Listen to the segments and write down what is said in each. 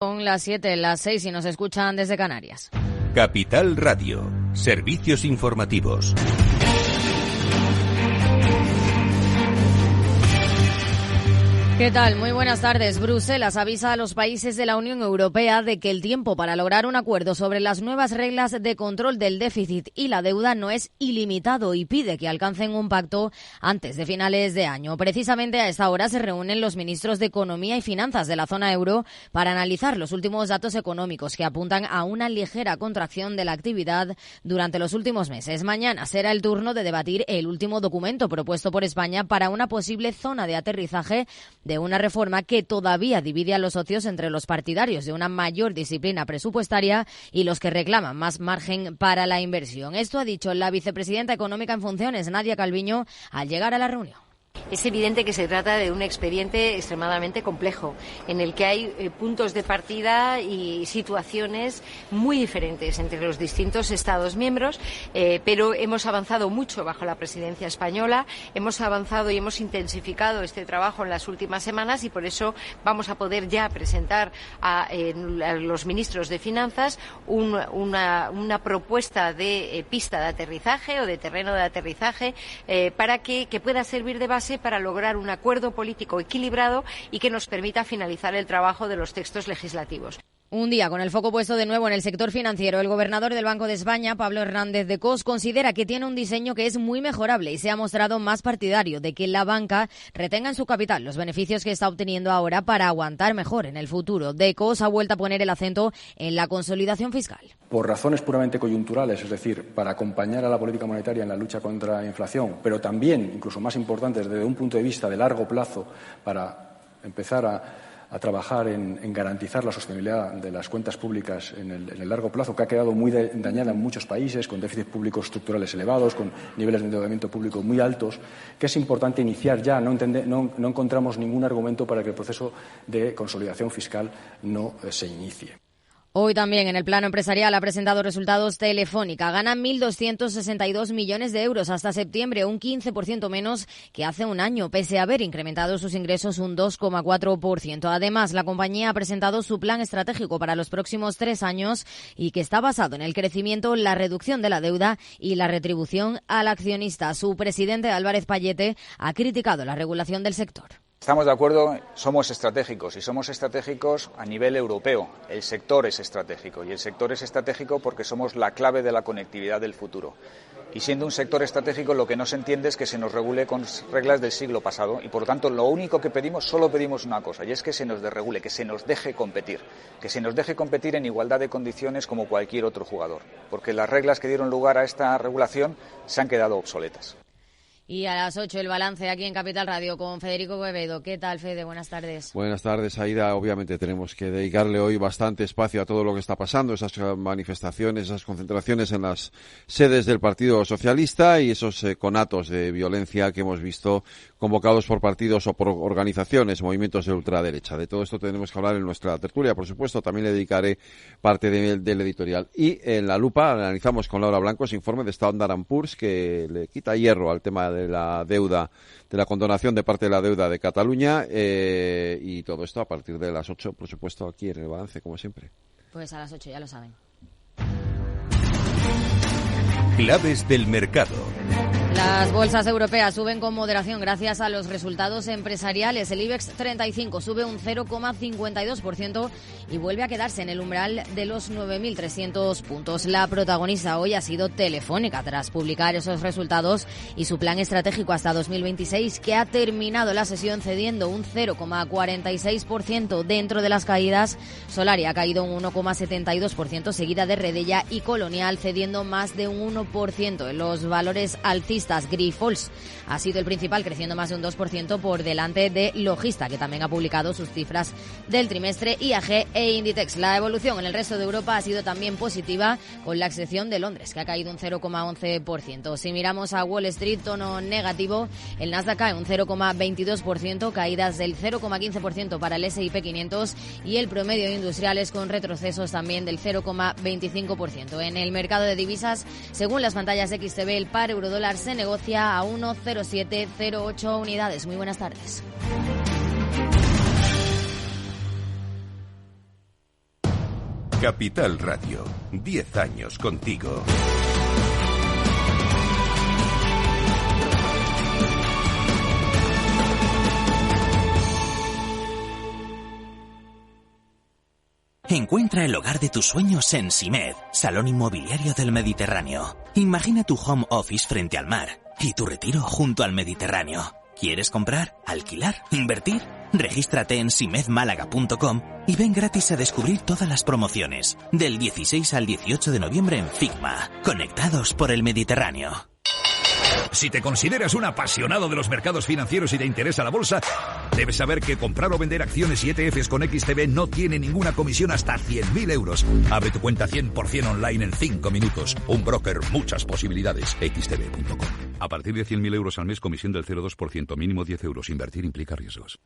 Son las 7, las 6 y nos escuchan desde Canarias. Capital Radio, servicios informativos. ¿Qué tal? Muy buenas tardes. Bruselas avisa a los países de la Unión Europea de que el tiempo para lograr un acuerdo sobre las nuevas reglas de control del déficit y la deuda no es ilimitado y pide que alcancen un pacto antes de finales de año. Precisamente a esta hora se reúnen los ministros de Economía y Finanzas de la zona euro para analizar los últimos datos económicos que apuntan a una ligera contracción de la actividad durante los últimos meses. Mañana será el turno de debatir el último documento propuesto por España para una posible zona de aterrizaje de una reforma que todavía divide a los socios entre los partidarios de una mayor disciplina presupuestaria y los que reclaman más margen para la inversión. Esto ha dicho la vicepresidenta económica en funciones, Nadia Calviño, al llegar a la reunión. Es evidente que se trata de un expediente extremadamente complejo, en el que hay puntos de partida y situaciones muy diferentes entre los distintos Estados miembros, pero hemos avanzado mucho bajo la presidencia española, hemos avanzado y hemos intensificado este trabajo en las últimas semanas y por eso vamos a poder ya presentar a los ministros de Finanzas una propuesta de pista de aterrizaje o de terreno de aterrizaje para que pueda servir de base para lograr un acuerdo político equilibrado y que nos permita finalizar el trabajo de los textos legislativos. Un día con el foco puesto de nuevo en el sector financiero, el gobernador del Banco de España, Pablo Hernández de Cos, considera que tiene un diseño que es muy mejorable y se ha mostrado más partidario de que la banca retenga en su capital los beneficios que está obteniendo ahora para aguantar mejor en el futuro. De Cos ha vuelto a poner el acento en la consolidación fiscal. Por razones puramente coyunturales, es decir, para acompañar a la política monetaria en la lucha contra la inflación, pero también, incluso más importantes, desde un punto de vista de largo plazo, para empezar a trabajar en garantizar la sostenibilidad de las cuentas públicas en el largo plazo, que ha quedado muy dañada en muchos países, con déficits públicos estructurales elevados, con niveles de endeudamiento público muy altos, que es importante iniciar ya. No encontramos ningún argumento para que el proceso de consolidación fiscal no se inicie. Hoy también en el plano empresarial ha presentado resultados Telefónica. Gana 1.262 millones de euros hasta septiembre, un 15% menos que hace un año, pese a haber incrementado sus ingresos un 2,4%. Además, la compañía ha presentado su plan estratégico para los próximos 3 años y que está basado en el crecimiento, la reducción de la deuda y la retribución al accionista. Su presidente, Álvarez Pallete, ha criticado la regulación del sector. Estamos de acuerdo, somos estratégicos y somos estratégicos a nivel europeo. El sector es estratégico y el sector es estratégico porque somos la clave de la conectividad del futuro. Y siendo un sector estratégico, lo que no se entiende es que se nos regule con reglas del siglo pasado y, por lo tanto, lo único que pedimos, solo pedimos una cosa, y es que se nos desregule, que se nos deje competir en igualdad de condiciones como cualquier otro jugador, porque las reglas que dieron lugar a esta regulación se han quedado obsoletas. Y a las 8 el balance aquí en Capital Radio con Federico Quevedo. ¿Qué tal, Fede? Buenas tardes. Buenas tardes, Aida. Obviamente tenemos que dedicarle hoy bastante espacio a todo lo que está pasando, esas manifestaciones, esas concentraciones en las sedes del Partido Socialista y esos conatos de violencia que hemos visto convocados por partidos o por organizaciones, movimientos de ultraderecha. De todo esto tenemos que hablar en nuestra tertulia, por supuesto. También le dedicaré parte del editorial. Y en la lupa analizamos con Laura Blanco ese informe de Standard & Poor's que le quita hierro al tema de la deuda, de la condonación de parte de la deuda de Cataluña, y todo esto a partir de las 8, por supuesto, aquí en el balance, como siempre. Pues a las 8, ya lo saben. Claves del mercado. Las bolsas europeas suben con moderación gracias a los resultados empresariales. El IBEX 35 sube un 0,52% y vuelve a quedarse en el umbral de los 9.300 puntos. La protagonista hoy ha sido Telefónica tras publicar esos resultados y su plan estratégico hasta 2026, que ha terminado la sesión cediendo un 0,46%. Dentro de las caídas, Solaria ha caído un 1,72%, seguida de Redella y Colonial cediendo más de un 1%. En los valores alcistas, Grifols ha sido el principal, creciendo más de un 2% por delante de Logista, que también ha publicado sus cifras del trimestre, IAG e Inditex. La evolución en el resto de Europa ha sido también positiva, con la excepción de Londres, que ha caído un 0,11%. Si miramos a Wall Street, tono negativo, el Nasdaq cae un 0,22%, caídas del 0,15% para el S&P 500 y el promedio de industriales con retrocesos también del 0,25%. En el mercado de divisas, según las pantallas de XTB, el par eurodólar se negocia a 1,0708 unidades. Muy buenas tardes. Capital Radio, 10 años contigo. Encuentra el hogar de tus sueños en Simed, Salón Inmobiliario del Mediterráneo. Imagina tu home office frente al mar y tu retiro junto al Mediterráneo. ¿Quieres comprar, alquilar, invertir? Regístrate en simedmálaga.com y ven gratis a descubrir todas las promociones. Del 16 al 18 de noviembre en Figma. Conectados por el Mediterráneo. Si te consideras un apasionado de los mercados financieros y te interesa la bolsa, debes saber que comprar o vender acciones y ETFs con XTB no tiene ninguna comisión hasta 100.000 euros. Abre tu cuenta 100% online en 5 minutos. Un broker, muchas posibilidades. XTB.com. A partir de 100.000 euros al mes, comisión del 0,2%, mínimo 10 euros. Invertir implica riesgos.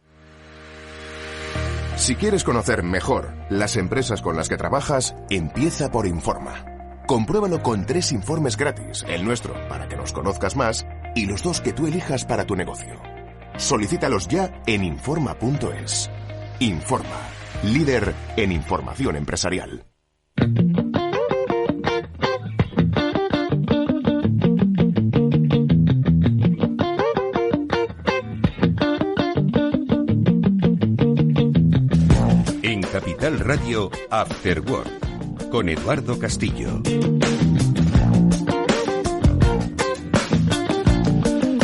Si quieres conocer mejor las empresas con las que trabajas, empieza por Informa. Compruébalo con 3 informes gratis, el nuestro para que nos conozcas más y los 2 que tú elijas para tu negocio. Solicítalos ya en Informa.es. Informa, líder en información empresarial. En Capital Radio, After Work, con Eduardo Castillo.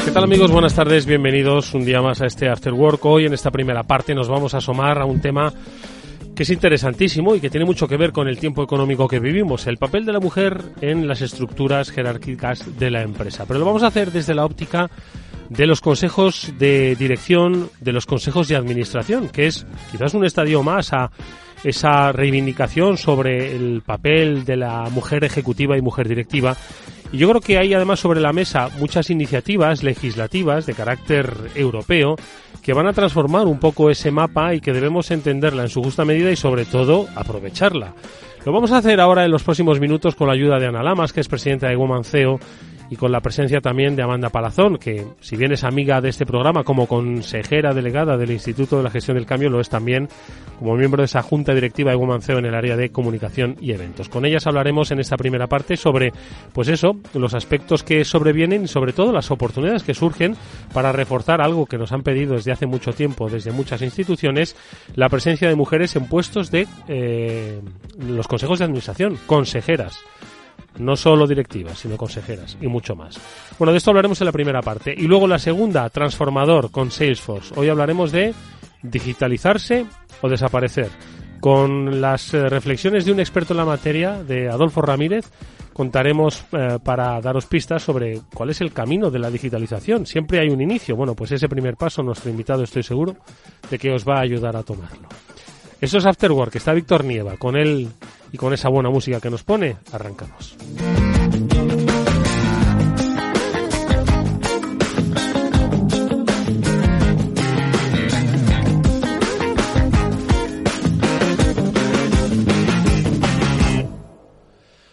¿Qué tal, amigos? Buenas tardes, bienvenidos un día más a este After Work. Hoy en esta primera parte nos vamos a asomar a un tema que es interesantísimo y que tiene mucho que ver con el tiempo económico que vivimos, el papel de la mujer en las estructuras jerárquicas de la empresa. Pero lo vamos a hacer desde la óptica de los consejos de dirección, de los consejos de administración, que es quizás un estadio más a esa reivindicación sobre el papel de la mujer ejecutiva y mujer directiva. Y yo creo que hay además sobre la mesa muchas iniciativas legislativas de carácter europeo que van a transformar un poco ese mapa y que debemos entenderla en su justa medida y sobre todo aprovecharla. Lo vamos a hacer ahora en los próximos minutos con la ayuda de Ana Lamas, que es presidenta de Woman CEO, y con la presencia también de Amanda Palazón, que si bien es amiga de este programa como consejera delegada del Instituto de la Gestión del Cambio, lo es también como miembro de esa junta directiva de Woman CEO en el área de comunicación y eventos. Con ellas hablaremos en esta primera parte sobre, pues eso, los aspectos que sobrevienen y sobre todo las oportunidades que surgen para reforzar algo que nos han pedido desde hace mucho tiempo, desde muchas instituciones, la presencia de mujeres en puestos de los consejos de administración, consejeras. No solo directivas, sino consejeras y mucho más. Bueno, de esto hablaremos en la primera parte. Y luego la segunda, transformador con Salesforce. Hoy hablaremos de digitalizarse o desaparecer. Con las reflexiones de un experto en la materia, de Adolfo Ramírez, contaremos para daros pistas sobre cuál es el camino de la digitalización. Siempre hay un inicio. Bueno, pues ese primer paso, nuestro invitado, estoy seguro de que os va a ayudar a tomarlo. Eso es After Work, está Víctor Nieva. Con él y con esa buena música que nos pone, arrancamos.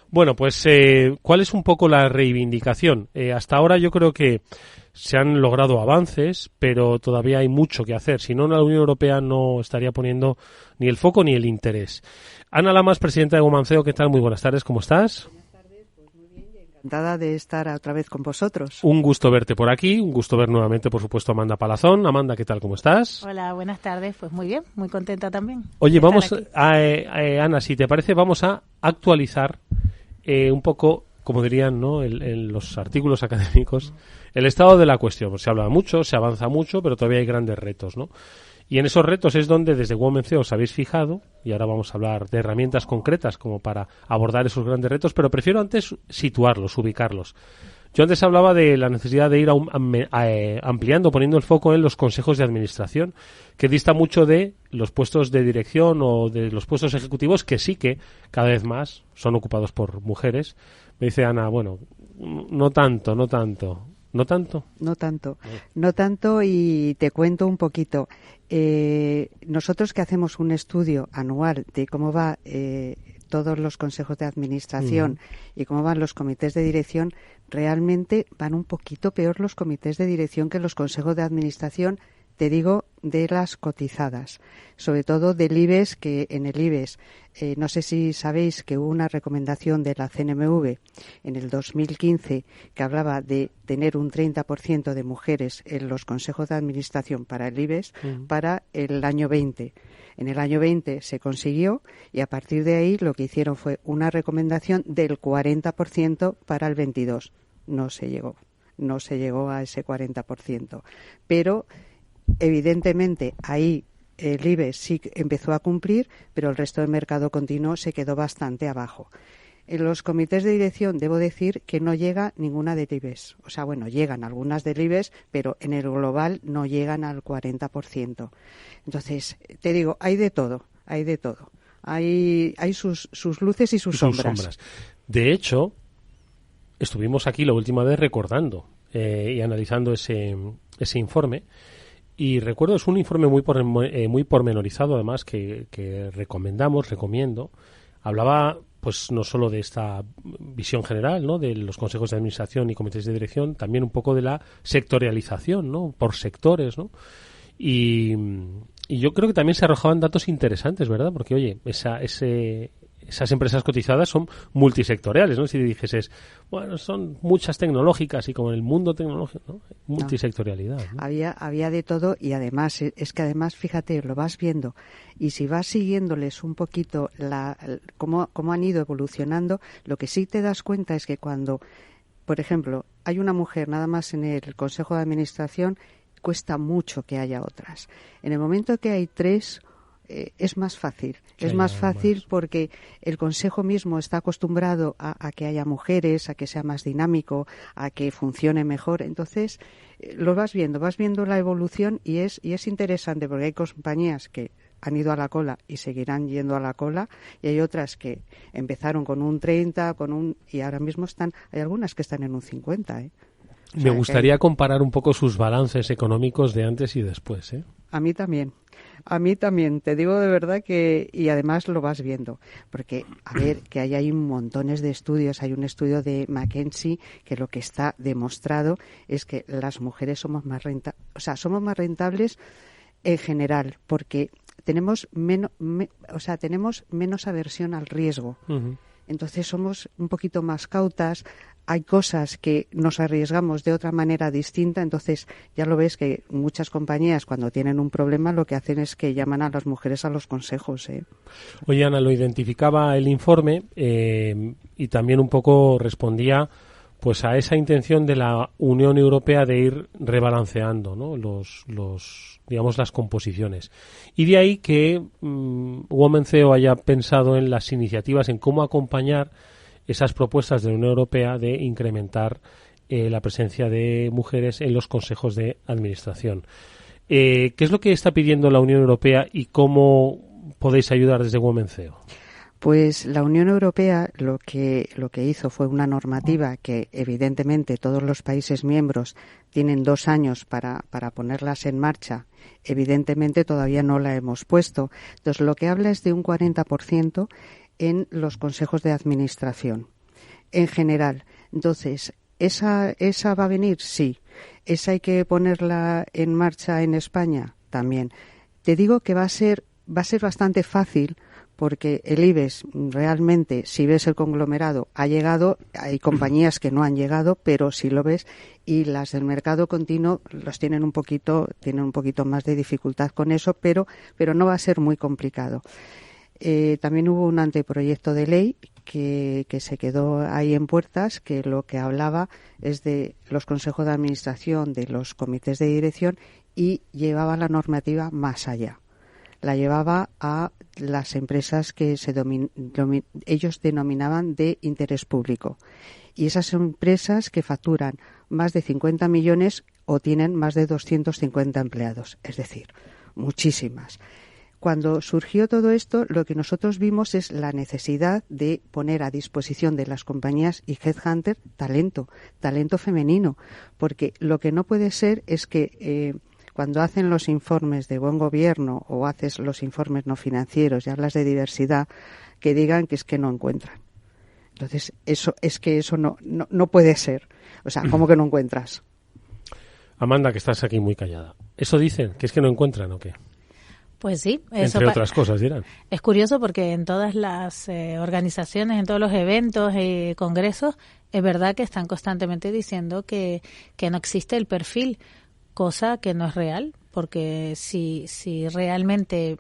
Bueno, pues ¿cuál es un poco la reivindicación? Hasta ahora yo creo que se han logrado avances, pero todavía hay mucho que hacer. Si no, la Unión Europea no estaría poniendo ni el foco ni el interés. Ana Lamas, presidenta de Woman CEO, ¿qué tal? Muy buenas tardes, ¿cómo estás? Buenas tardes, pues muy bien y encantada de estar otra vez con vosotros. Un gusto verte por aquí, un gusto ver nuevamente, por supuesto, a Amanda Palazón. Amanda, ¿qué tal? ¿Cómo estás? Hola, buenas tardes, pues muy bien, muy contenta también. Oye, vamos, Ana, si te parece, vamos a actualizar un poco, como dirían, ¿no?, en los artículos académicos, el estado de la cuestión. Se habla mucho, se avanza mucho, pero todavía hay grandes retos, ¿no? Y en esos retos es donde desde Woman CEO os habéis fijado, y ahora vamos a hablar de herramientas concretas como para abordar esos grandes retos, pero prefiero antes situarlos, ubicarlos. Yo antes hablaba de la necesidad de ir ampliando, poniendo el foco en los consejos de administración, que dista mucho de los puestos de dirección o de los puestos ejecutivos, que sí que cada vez más son ocupados por mujeres. Me dice Ana, bueno, no tanto. ¿No tanto? No tanto, y te cuento un poquito. Nosotros que hacemos un estudio anual de cómo va todos los consejos de administración y cómo van los comités de dirección, realmente van un poquito peor los comités de dirección que los consejos de administración te digo de las cotizadas, sobre todo del IBEX, que en el IBEX, no sé si sabéis que hubo una recomendación de la CNMV en el 2015 que hablaba de tener un 30% de mujeres en los consejos de administración para el IBEX para el año 20. En el año 20 se consiguió y a partir de ahí lo que hicieron fue una recomendación del 40% para el 22. No se llegó a ese 40%. Pero evidentemente ahí el IBEX sí empezó a cumplir, pero el resto del mercado continuo se quedó bastante abajo. En los comités de dirección debo decir que no llega ninguna del IBEX. O sea, bueno, llegan algunas del IBEX, pero en el global no llegan al 40%. Entonces, te digo, hay de todo. Hay sus luces y sus sombras. De hecho, estuvimos aquí la última vez recordando y analizando ese informe. Y recuerdo, es un informe muy pormenorizado, además, que recomiendo. Hablaba, pues, no solo de esta visión general, ¿no?, de los consejos de administración y comités de dirección, también un poco de la sectorialización, ¿no?, por sectores, ¿no? Y yo creo que también se arrojaban datos interesantes, ¿verdad? Porque, oye, esas empresas cotizadas son multisectoriales, ¿no? Si dijeses, bueno, son muchas tecnológicas y como en el mundo tecnológico, ¿no?, multisectorialidad, ¿no? Había de todo y además, es que además, fíjate, lo vas viendo y si vas siguiéndoles un poquito cómo han ido evolucionando, lo que sí te das cuenta es que cuando, por ejemplo, hay una mujer nada más en el Consejo de Administración, cuesta mucho que haya otras. En el momento que hay 3, es más fácil. Es más fácil porque el Consejo mismo está acostumbrado a que haya mujeres, a que sea más dinámico, a que funcione mejor. Entonces, lo vas viendo la evolución y es interesante porque hay compañías que han ido a la cola y seguirán yendo a la cola y hay otras que empezaron con un 30, y ahora mismo hay algunas que están en un 50, O Me gustaría comparar un poco sus balances económicos de antes y después, ¿eh? A mí también, te digo de verdad que, y además lo vas viendo, porque, a ver, que hay montones de estudios, hay un estudio de McKinsey que lo que está demostrado es que las mujeres somos más rentables en general, porque tenemos menos aversión al riesgo. Uh-huh. Entonces somos un poquito más cautas, hay cosas que nos arriesgamos de otra manera distinta, entonces ya lo ves que muchas compañías cuando tienen un problema lo que hacen es que llaman a las mujeres a los consejos. Oye, Ana, lo identificaba el informe y también un poco respondía pues a esa intención de la Unión Europea de ir rebalanceando, ¿no?, las composiciones. Y de ahí que Women CEO haya pensado en las iniciativas, en cómo acompañar esas propuestas de la Unión Europea de incrementar la presencia de mujeres en los consejos de administración. ¿Qué es lo que está pidiendo la Unión Europea y cómo podéis ayudar desde Women CEO? Pues la Unión Europea lo que hizo fue una normativa que evidentemente todos los países miembros tienen 2 años para ponerlas en marcha. Evidentemente todavía no la hemos puesto. Entonces lo que habla es de un 40% en los consejos de administración en general. Entonces, ¿esa va a venir? Sí. ¿Esa hay que ponerla en marcha en España? También. Te digo que va a ser bastante fácil porque el IBEX realmente, si ves el conglomerado, ha llegado, hay compañías que no han llegado, pero si lo ves, y las del mercado continuo tienen un poquito más de dificultad con eso, pero no va a ser muy complicado. También hubo un anteproyecto de ley que se quedó ahí en puertas, que lo que hablaba es de los consejos de administración, de los comités de dirección, y llevaba la normativa más allá. La llevaba a las empresas que ellos denominaban de interés público. Y esas empresas que facturan más de 50 millones o tienen más de 250 empleados, es decir, muchísimas. Cuando surgió todo esto, lo que nosotros vimos es la necesidad de poner a disposición de las compañías y headhunter talento femenino, porque lo que no puede ser es que cuando hacen los informes de buen gobierno o haces los informes no financieros y hablas de diversidad, que digan que es que no encuentran. Entonces, eso no puede ser. O sea, ¿cómo que no encuentras? Amanda, que estás aquí muy callada. Eso dicen, que es que no encuentran, ¿o qué? Pues sí. Eso entre otras cosas, dirán. Es curioso porque en todas las organizaciones, en todos los eventos y congresos, es verdad que están constantemente diciendo que no existe el perfil, cosa que no es real, porque si realmente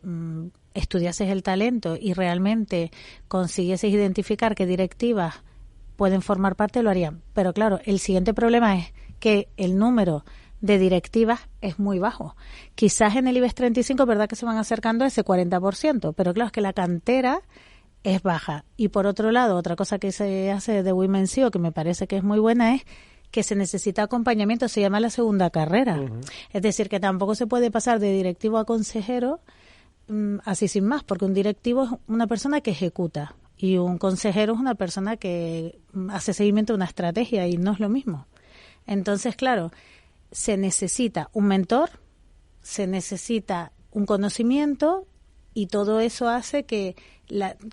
estudiases el talento y realmente consiguieses identificar qué directivas pueden formar parte, lo harían. Pero claro, el siguiente problema es que el número de directivas es muy bajo. Quizás en el IBEX 35 es verdad que se van acercando a ese 40%, pero claro, es que la cantera es baja. Y por otro lado, otra cosa que se hace de Women CEO, que me parece que es muy buena, es que se necesita acompañamiento, se llama la segunda carrera. Uh-huh. Es decir, que tampoco se puede pasar de directivo a consejero así sin más, porque un directivo es una persona que ejecuta y un consejero es una persona que hace seguimiento de una estrategia y no es lo mismo. Entonces, claro, se necesita un mentor, se necesita un conocimiento y todo eso hace que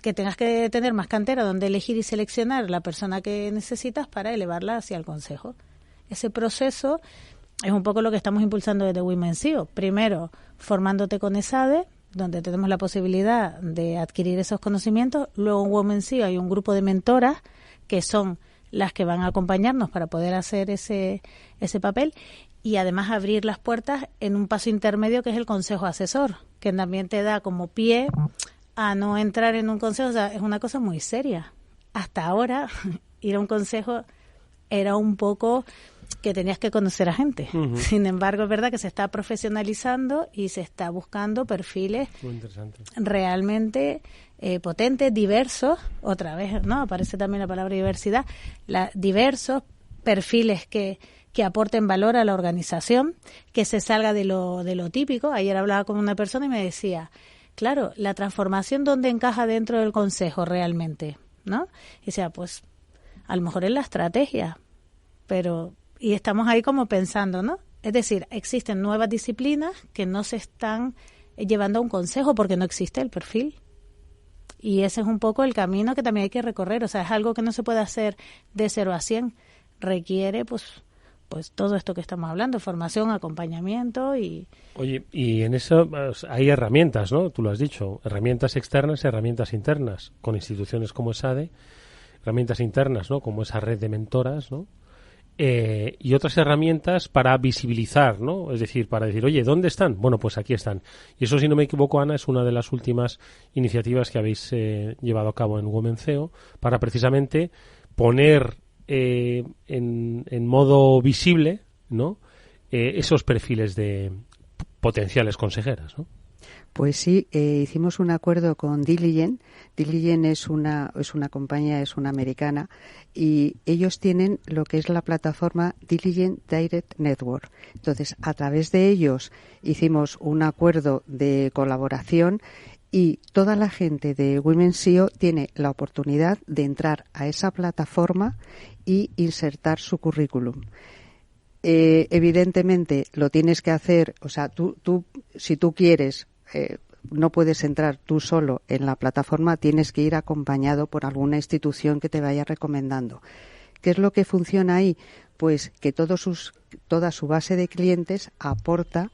tengas que tener más cantera donde elegir y seleccionar la persona que necesitas para elevarla hacia el consejo. Ese proceso es un poco lo que estamos impulsando desde Women CEO. Primero, formándote con ESADE, donde tenemos la posibilidad de adquirir esos conocimientos. Luego en Women CEO hay un grupo de mentoras que son las que van a acompañarnos para poder hacer ese papel y además abrir las puertas en un paso intermedio que es el consejo asesor, que también te da como pie a no entrar en un consejo. O sea, es una cosa muy seria. Hasta ahora, ir a un consejo era un poco que tenías que conocer a gente. Uh-huh. Sin embargo, es verdad que se está profesionalizando y se está buscando perfiles realmente potentes, diversos. Otra vez, ¿no? Aparece también la palabra diversidad. Diversos perfiles que aporten valor a la organización, que se salga de lo típico. Ayer hablaba con una persona y me decía, claro, la transformación ¿dónde encaja dentro del consejo realmente? ¿No? Y decía, pues a lo mejor en la estrategia, pero y estamos ahí como pensando, ¿no? Es decir, existen nuevas disciplinas que no se están llevando a un consejo porque no existe el perfil. Y ese es un poco el camino que también hay que recorrer. O sea, es algo que no se puede hacer de 0 a 100. Requiere, pues todo esto que estamos hablando, formación, acompañamiento y... Oye, y en eso hay herramientas, ¿no? Tú lo has dicho, herramientas externas y herramientas internas, con instituciones como ESADE, herramientas internas, ¿no? Como esa red de mentoras, ¿no? Y otras herramientas para visibilizar, ¿no? Es decir, para decir, oye, ¿dónde están? Bueno, pues aquí están. Y eso, si no me equivoco, Ana, es una de las últimas iniciativas que habéis llevado a cabo en Women CEO para precisamente poner en modo visible, ¿no? Esos perfiles de potenciales consejeras, ¿no? Pues sí, hicimos un acuerdo con Diligent. Diligent es una compañía, es una americana, y ellos tienen lo que es la plataforma Diligent Direct Network. Entonces, a través de ellos hicimos un acuerdo de colaboración y toda la gente de Women CEO tiene la oportunidad de entrar a esa plataforma y insertar su currículum. Evidentemente lo tienes que hacer, o sea, tú si tú quieres, no puedes entrar tú solo en la plataforma, tienes que ir acompañado por alguna institución que te vaya recomendando. ¿Qué es lo que funciona ahí? Pues que toda su base de clientes aporta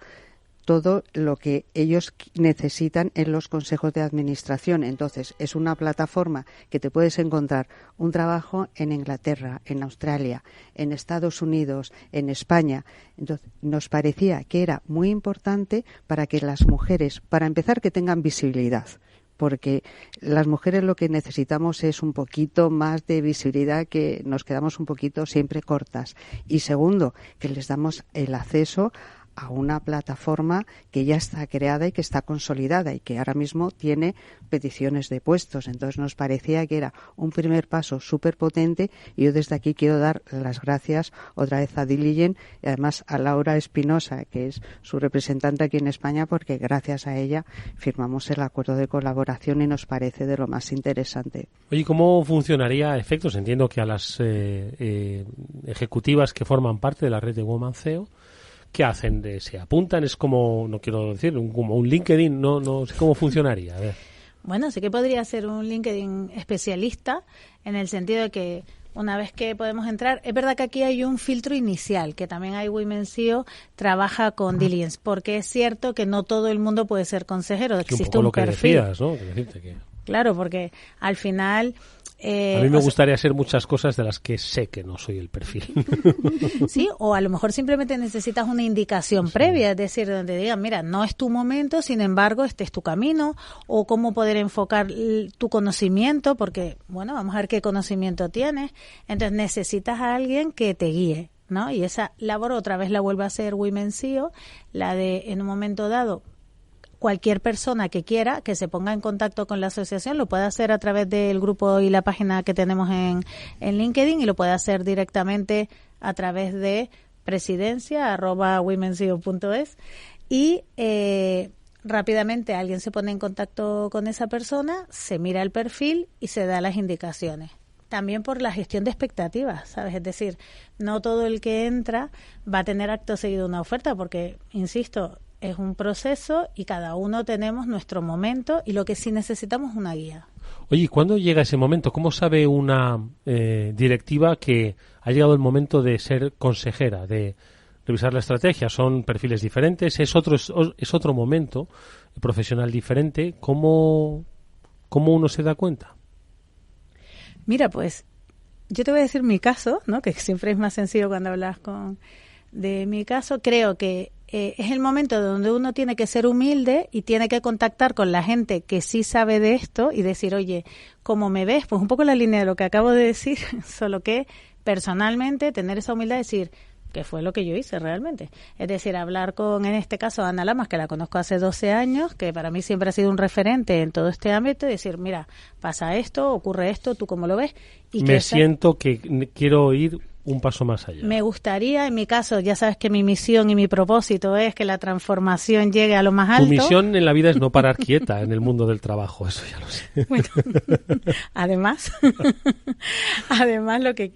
todo lo que ellos necesitan en los consejos de administración. Entonces, es una plataforma que te puedes encontrar un trabajo en Inglaterra, en Australia, en Estados Unidos, en España. Entonces, nos parecía que era muy importante para que las mujeres, para empezar, que tengan visibilidad, porque las mujeres lo que necesitamos es un poquito más de visibilidad, que nos quedamos un poquito siempre cortas. Y segundo, que les damos el acceso a una plataforma que ya está creada y que está consolidada y que ahora mismo tiene peticiones de puestos. Entonces nos parecía que era un primer paso súper potente, y yo desde aquí quiero dar las gracias otra vez a Diligent y además a Laura Espinosa, que es su representante aquí en España, porque gracias a ella firmamos el acuerdo de colaboración y nos parece de lo más interesante. Oye, ¿cómo funcionaría a efectos? Entiendo que a las ejecutivas que forman parte de la red de Women CEO, ¿qué hacen? ¿Se apuntan? Es como, no quiero decir, como un LinkedIn, no sé cómo funcionaría. A ver. Bueno, sí que podría ser un LinkedIn especialista, en el sentido de que una vez que podemos entrar, es verdad que aquí hay un filtro inicial, que también hay Women CEO trabaja con diligence, porque es cierto que no todo el mundo puede ser consejero, existe un perfil. Un poco lo que decías, ¿no? Que decirte que... Claro, porque al final... a mí me gustaría ser muchas cosas de las que sé que no soy el perfil. Sí, o a lo mejor simplemente necesitas una indicación previa, es decir, donde digan, mira, no es tu momento, sin embargo, este es tu camino, o cómo poder enfocar tu conocimiento, porque, bueno, vamos a ver qué conocimiento tienes. Entonces necesitas a alguien que te guíe, ¿no? Y esa labor otra vez la vuelve a hacer Women CEO, la de, en un momento dado, cualquier persona que quiera que se ponga en contacto con la asociación lo puede hacer a través del grupo y la página que tenemos en LinkedIn, y lo puede hacer directamente a través de presidencia@womenseo.es, y rápidamente alguien se pone en contacto con esa persona, se mira el perfil y se da las indicaciones. También por la gestión de expectativas, ¿sabes? Es decir, no todo el que entra va a tener acto seguido una oferta, porque, insisto, es un proceso y cada uno tenemos nuestro momento, y lo que sí necesitamos es una guía. Oye, ¿cuándo llega ese momento? ¿Cómo sabe una directiva que ha llegado el momento de ser consejera, de revisar la estrategia? Son perfiles diferentes, es otro momento profesional diferente. ¿Cómo uno se da cuenta? Mira, pues yo te voy a decir mi caso, ¿no? Que siempre es más sencillo cuando hablas de mi caso. Creo que es el momento donde uno tiene que ser humilde y tiene que contactar con la gente que sí sabe de esto y decir, oye, ¿cómo me ves? Pues un poco la línea de lo que acabo de decir, solo que personalmente tener esa humildad de decir, que fue lo que yo hice realmente. Es decir, hablar con, en este caso, Ana Lamas, que la conozco hace 12 años, que para mí siempre ha sido un referente en todo este ámbito, y decir, mira, pasa esto, ocurre esto, ¿tú cómo lo ves? Y siento que quiero ir un paso más allá. Me gustaría, en mi caso, ya sabes que mi misión y mi propósito es que la transformación llegue a lo más alto. Tu misión en la vida es no parar quieta en el mundo del trabajo, eso ya lo sé. Bueno, además lo que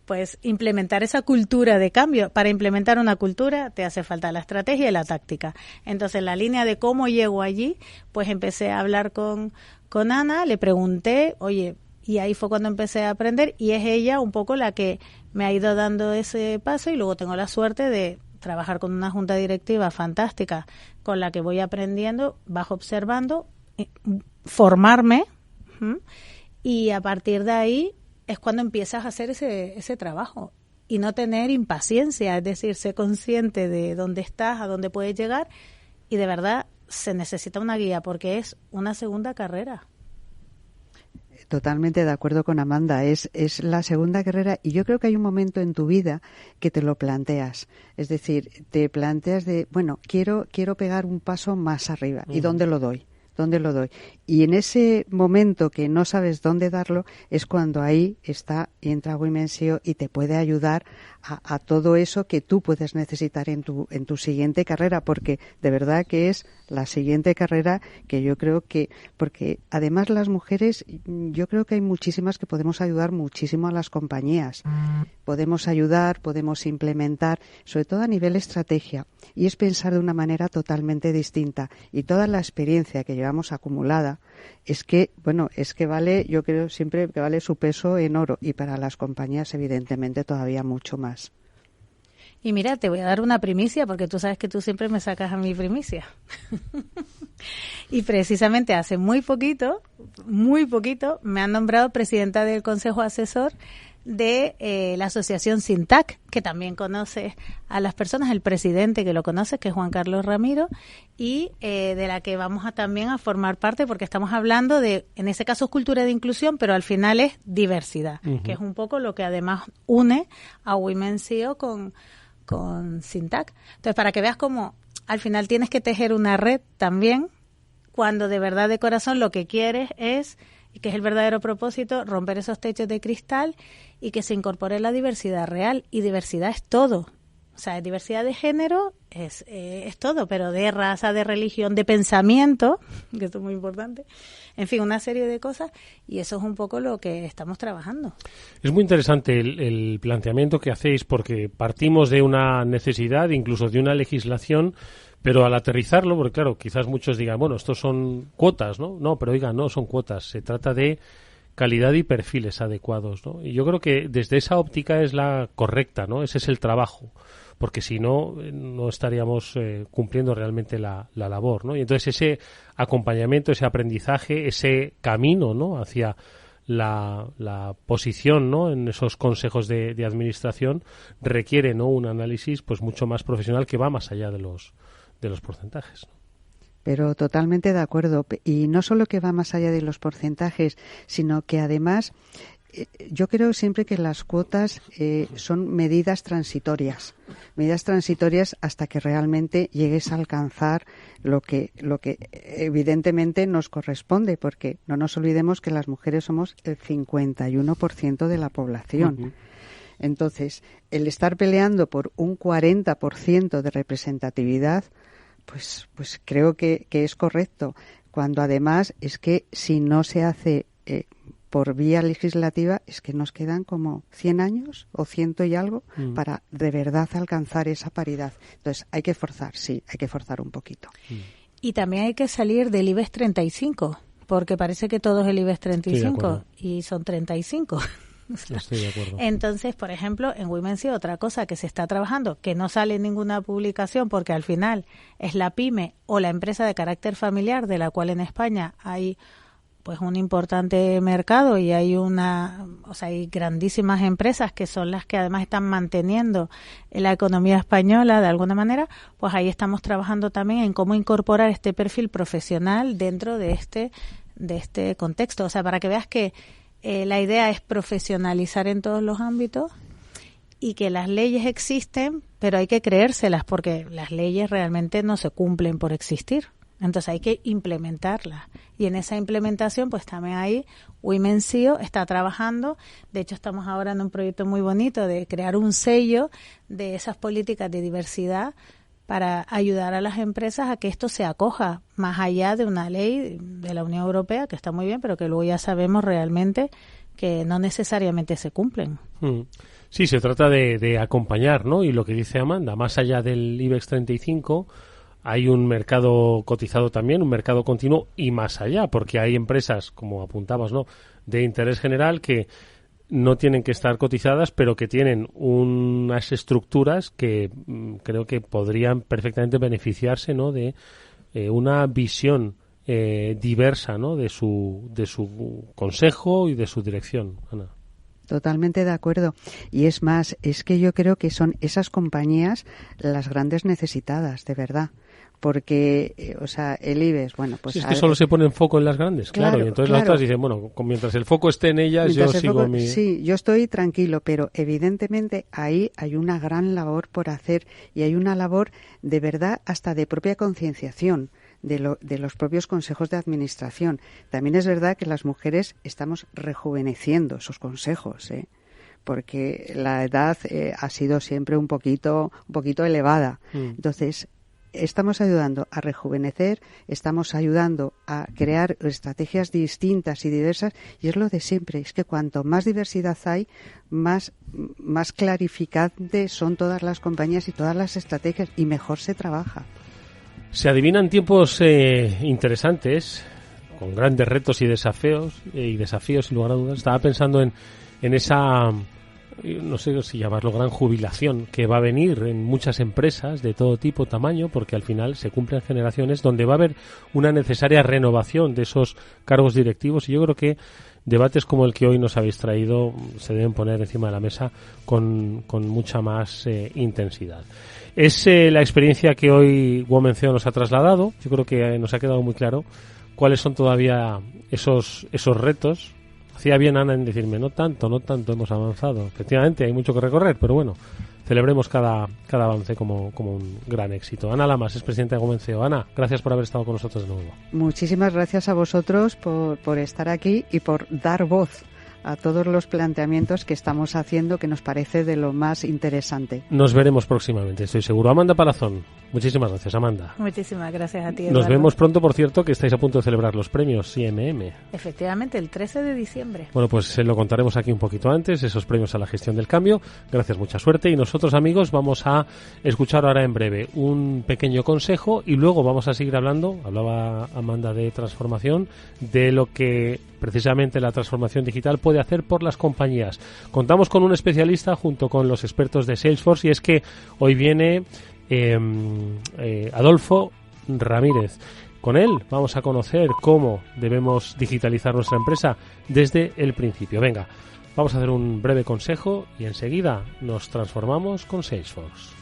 pues implementar esa cultura de cambio. Para implementar una cultura te hace falta la estrategia y la táctica. Entonces, la línea de cómo llego allí, pues empecé a hablar con Ana, le pregunté, oye, y ahí fue cuando empecé a aprender, y es ella un poco la que me ha ido dando ese paso, y luego tengo la suerte de trabajar con una junta directiva fantástica con la que voy aprendiendo, bajo observando, formarme, y a partir de ahí es cuando empiezas a hacer ese trabajo y no tener impaciencia, es decir, ser consciente de dónde estás, a dónde puedes llegar, y de verdad se necesita una guía porque es una segunda carrera. Totalmente de acuerdo con Amanda, es la segunda carrera, y yo creo que hay un momento en tu vida que te lo planteas, es decir, te planteas de, bueno, quiero pegar un paso más arriba, ¿y dónde lo doy? ¿Dónde lo doy? Y en ese momento que no sabes dónde darlo es cuando ahí entra Women CEO y te puede ayudar a todo eso que tú puedes necesitar en tu siguiente carrera, porque de verdad que es la siguiente carrera que yo creo que, porque además las mujeres, yo creo que hay muchísimas que podemos ayudar muchísimo a las compañías. Podemos ayudar, podemos implementar, sobre todo a nivel estrategia, y es pensar de una manera totalmente distinta. Y toda la experiencia que llevamos acumulada es que vale, yo creo siempre que vale su peso en oro, y para las compañías evidentemente todavía mucho más. Y mira, te voy a dar una primicia, porque tú sabes que tú siempre me sacas a mi primicia. Y precisamente hace muy poquito, me han nombrado presidenta del Consejo Asesor de la asociación SINTAC, que también conoce a las personas, el presidente que lo conoce, que es Juan Carlos Ramiro, y de la que vamos también a formar parte, porque estamos hablando de, en ese caso es cultura de inclusión, pero al final es diversidad, que es un poco lo que además une a Women CEO con SINTAC. Entonces, para que veas cómo al final tienes que tejer una red también, cuando de verdad de corazón lo que quieres es, y que es el verdadero propósito, romper esos techos de cristal y que se incorpore la diversidad real. Y diversidad es todo. O sea, diversidad de género es todo, pero de raza, de religión, de pensamiento, que esto es muy importante. En fin, una serie de cosas, y eso es un poco lo que estamos trabajando. Es muy interesante el planteamiento que hacéis, porque partimos de una necesidad, incluso de una legislación, pero al aterrizarlo, porque claro, quizás muchos digan, bueno, estos son cuotas, ¿no? No, pero oiga, no son cuotas. Se trata de calidad y perfiles adecuados, ¿no? Y yo creo que desde esa óptica es la correcta, ¿no? Ese es el trabajo, porque si no, no estaríamos cumpliendo realmente la labor, ¿no? Y entonces ese acompañamiento, ese aprendizaje, ese camino, ¿no?, hacia la posición, ¿no?, en esos consejos de administración requiere, ¿no?, un análisis pues mucho más profesional que va más allá de los porcentajes, ¿no? Pero totalmente de acuerdo. Y no solo que va más allá de los porcentajes, sino que además yo creo siempre que las cuotas son medidas transitorias hasta que realmente llegues a alcanzar lo que evidentemente nos corresponde, porque no nos olvidemos que las mujeres somos el 51% de la población. Uh-huh. Entonces, el estar peleando por un 40% de representatividad, pues creo que es correcto, cuando además es que si no se hace por vía legislativa, es que nos quedan como 100 años o 100 y algo para de verdad alcanzar esa paridad. Entonces hay que forzar, sí, hay que forzar un poquito. Y también hay que salir del IBEX 35, porque parece que todo es el IBEX 35 y son 35. Estoy de acuerdo. Entonces, por ejemplo, en Women's otra cosa que se está trabajando, que no sale en ninguna publicación porque al final es la pyme o la empresa de carácter familiar, de la cual en España hay pues un importante mercado y hay hay grandísimas empresas que son las que además están manteniendo la economía española de alguna manera. Pues ahí estamos trabajando también en cómo incorporar este perfil profesional dentro de este contexto. O sea, para que veas que la idea es profesionalizar en todos los ámbitos y que las leyes existen, pero hay que creérselas porque las leyes realmente no se cumplen por existir. Entonces hay que implementarlas. Y en esa implementación, pues también ahí Women CEO está trabajando. De hecho, estamos ahora en un proyecto muy bonito de crear un sello de esas políticas de diversidad para ayudar a las empresas a que esto se acoja más allá de una ley de la Unión Europea, que está muy bien, pero que luego ya sabemos realmente que no necesariamente se cumplen. Sí, se trata de acompañar, ¿no? Y lo que dice Amanda, más allá del IBEX 35, hay un mercado cotizado también, un mercado continuo y más allá, porque hay empresas, como apuntabas, ¿no?, de interés general que no tienen que estar cotizadas, pero que tienen unas estructuras que creo que podrían perfectamente beneficiarse, ¿no?, de una visión diversa, ¿no?, de su consejo y de su dirección. Ana. Totalmente de acuerdo. Y es más, es que yo creo que son esas compañías las grandes necesitadas, de verdad. Porque, el IBEX, bueno, pues... Sí, es que solo se pone en foco en las grandes, claro. Y entonces las otras dicen, bueno, mientras el foco esté en ellas, yo sigo mi... Sí, yo estoy tranquilo, pero evidentemente ahí hay una gran labor por hacer y hay una labor de verdad hasta de propia concienciación de los propios consejos de administración. También es verdad que las mujeres estamos rejuveneciendo esos consejos, porque la edad ha sido siempre un poquito elevada. Entonces, estamos ayudando a rejuvenecer, estamos ayudando a crear estrategias distintas y diversas, y es lo de siempre, es que cuanto más diversidad hay, más clarificantes son todas las compañías y todas las estrategias, y mejor se trabaja. Se adivinan tiempos interesantes, con grandes retos y desafíos, sin lugar a dudas. Estaba pensando en esa, no sé si llamarlo gran jubilación, que va a venir en muchas empresas de todo tipo, tamaño, porque al final se cumplen generaciones donde va a haber una necesaria renovación de esos cargos directivos, y yo creo que debates como el que hoy nos habéis traído se deben poner encima de la mesa con mucha más intensidad. Es la experiencia que hoy Women CEO nos ha trasladado. Yo creo que nos ha quedado muy claro cuáles son todavía esos retos. Hacía bien Ana en decirme, no tanto hemos avanzado. Efectivamente, hay mucho que recorrer, pero bueno, celebremos cada avance como un gran éxito. Ana Lamas es presidenta de Women CEO. Ana, gracias por haber estado con nosotros de nuevo. Muchísimas gracias a vosotros por estar aquí y por dar voz a todos los planteamientos que estamos haciendo, que nos parece de lo más interesante. Nos veremos próximamente, estoy seguro. Amanda Palazón, muchísimas gracias, Amanda. Muchísimas gracias a ti, Eduardo. Nos vemos pronto, por cierto, que estáis a punto de celebrar los premios IMM. Efectivamente, el 13 de diciembre. Bueno, pues lo contaremos aquí un poquito antes, esos premios a la gestión del cambio. Gracias, mucha suerte. Y nosotros, amigos, vamos a escuchar ahora en breve un pequeño consejo y luego vamos a seguir hablando, hablaba Amanda de transformación, de lo que precisamente la transformación digital puede hacer por las compañías. Contamos con un especialista junto con los expertos de Salesforce, y es que hoy viene Adolfo Ramírez. Con él vamos a conocer cómo debemos digitalizar nuestra empresa desde el principio. Venga, vamos a hacer un breve consejo y enseguida nos transformamos con Salesforce.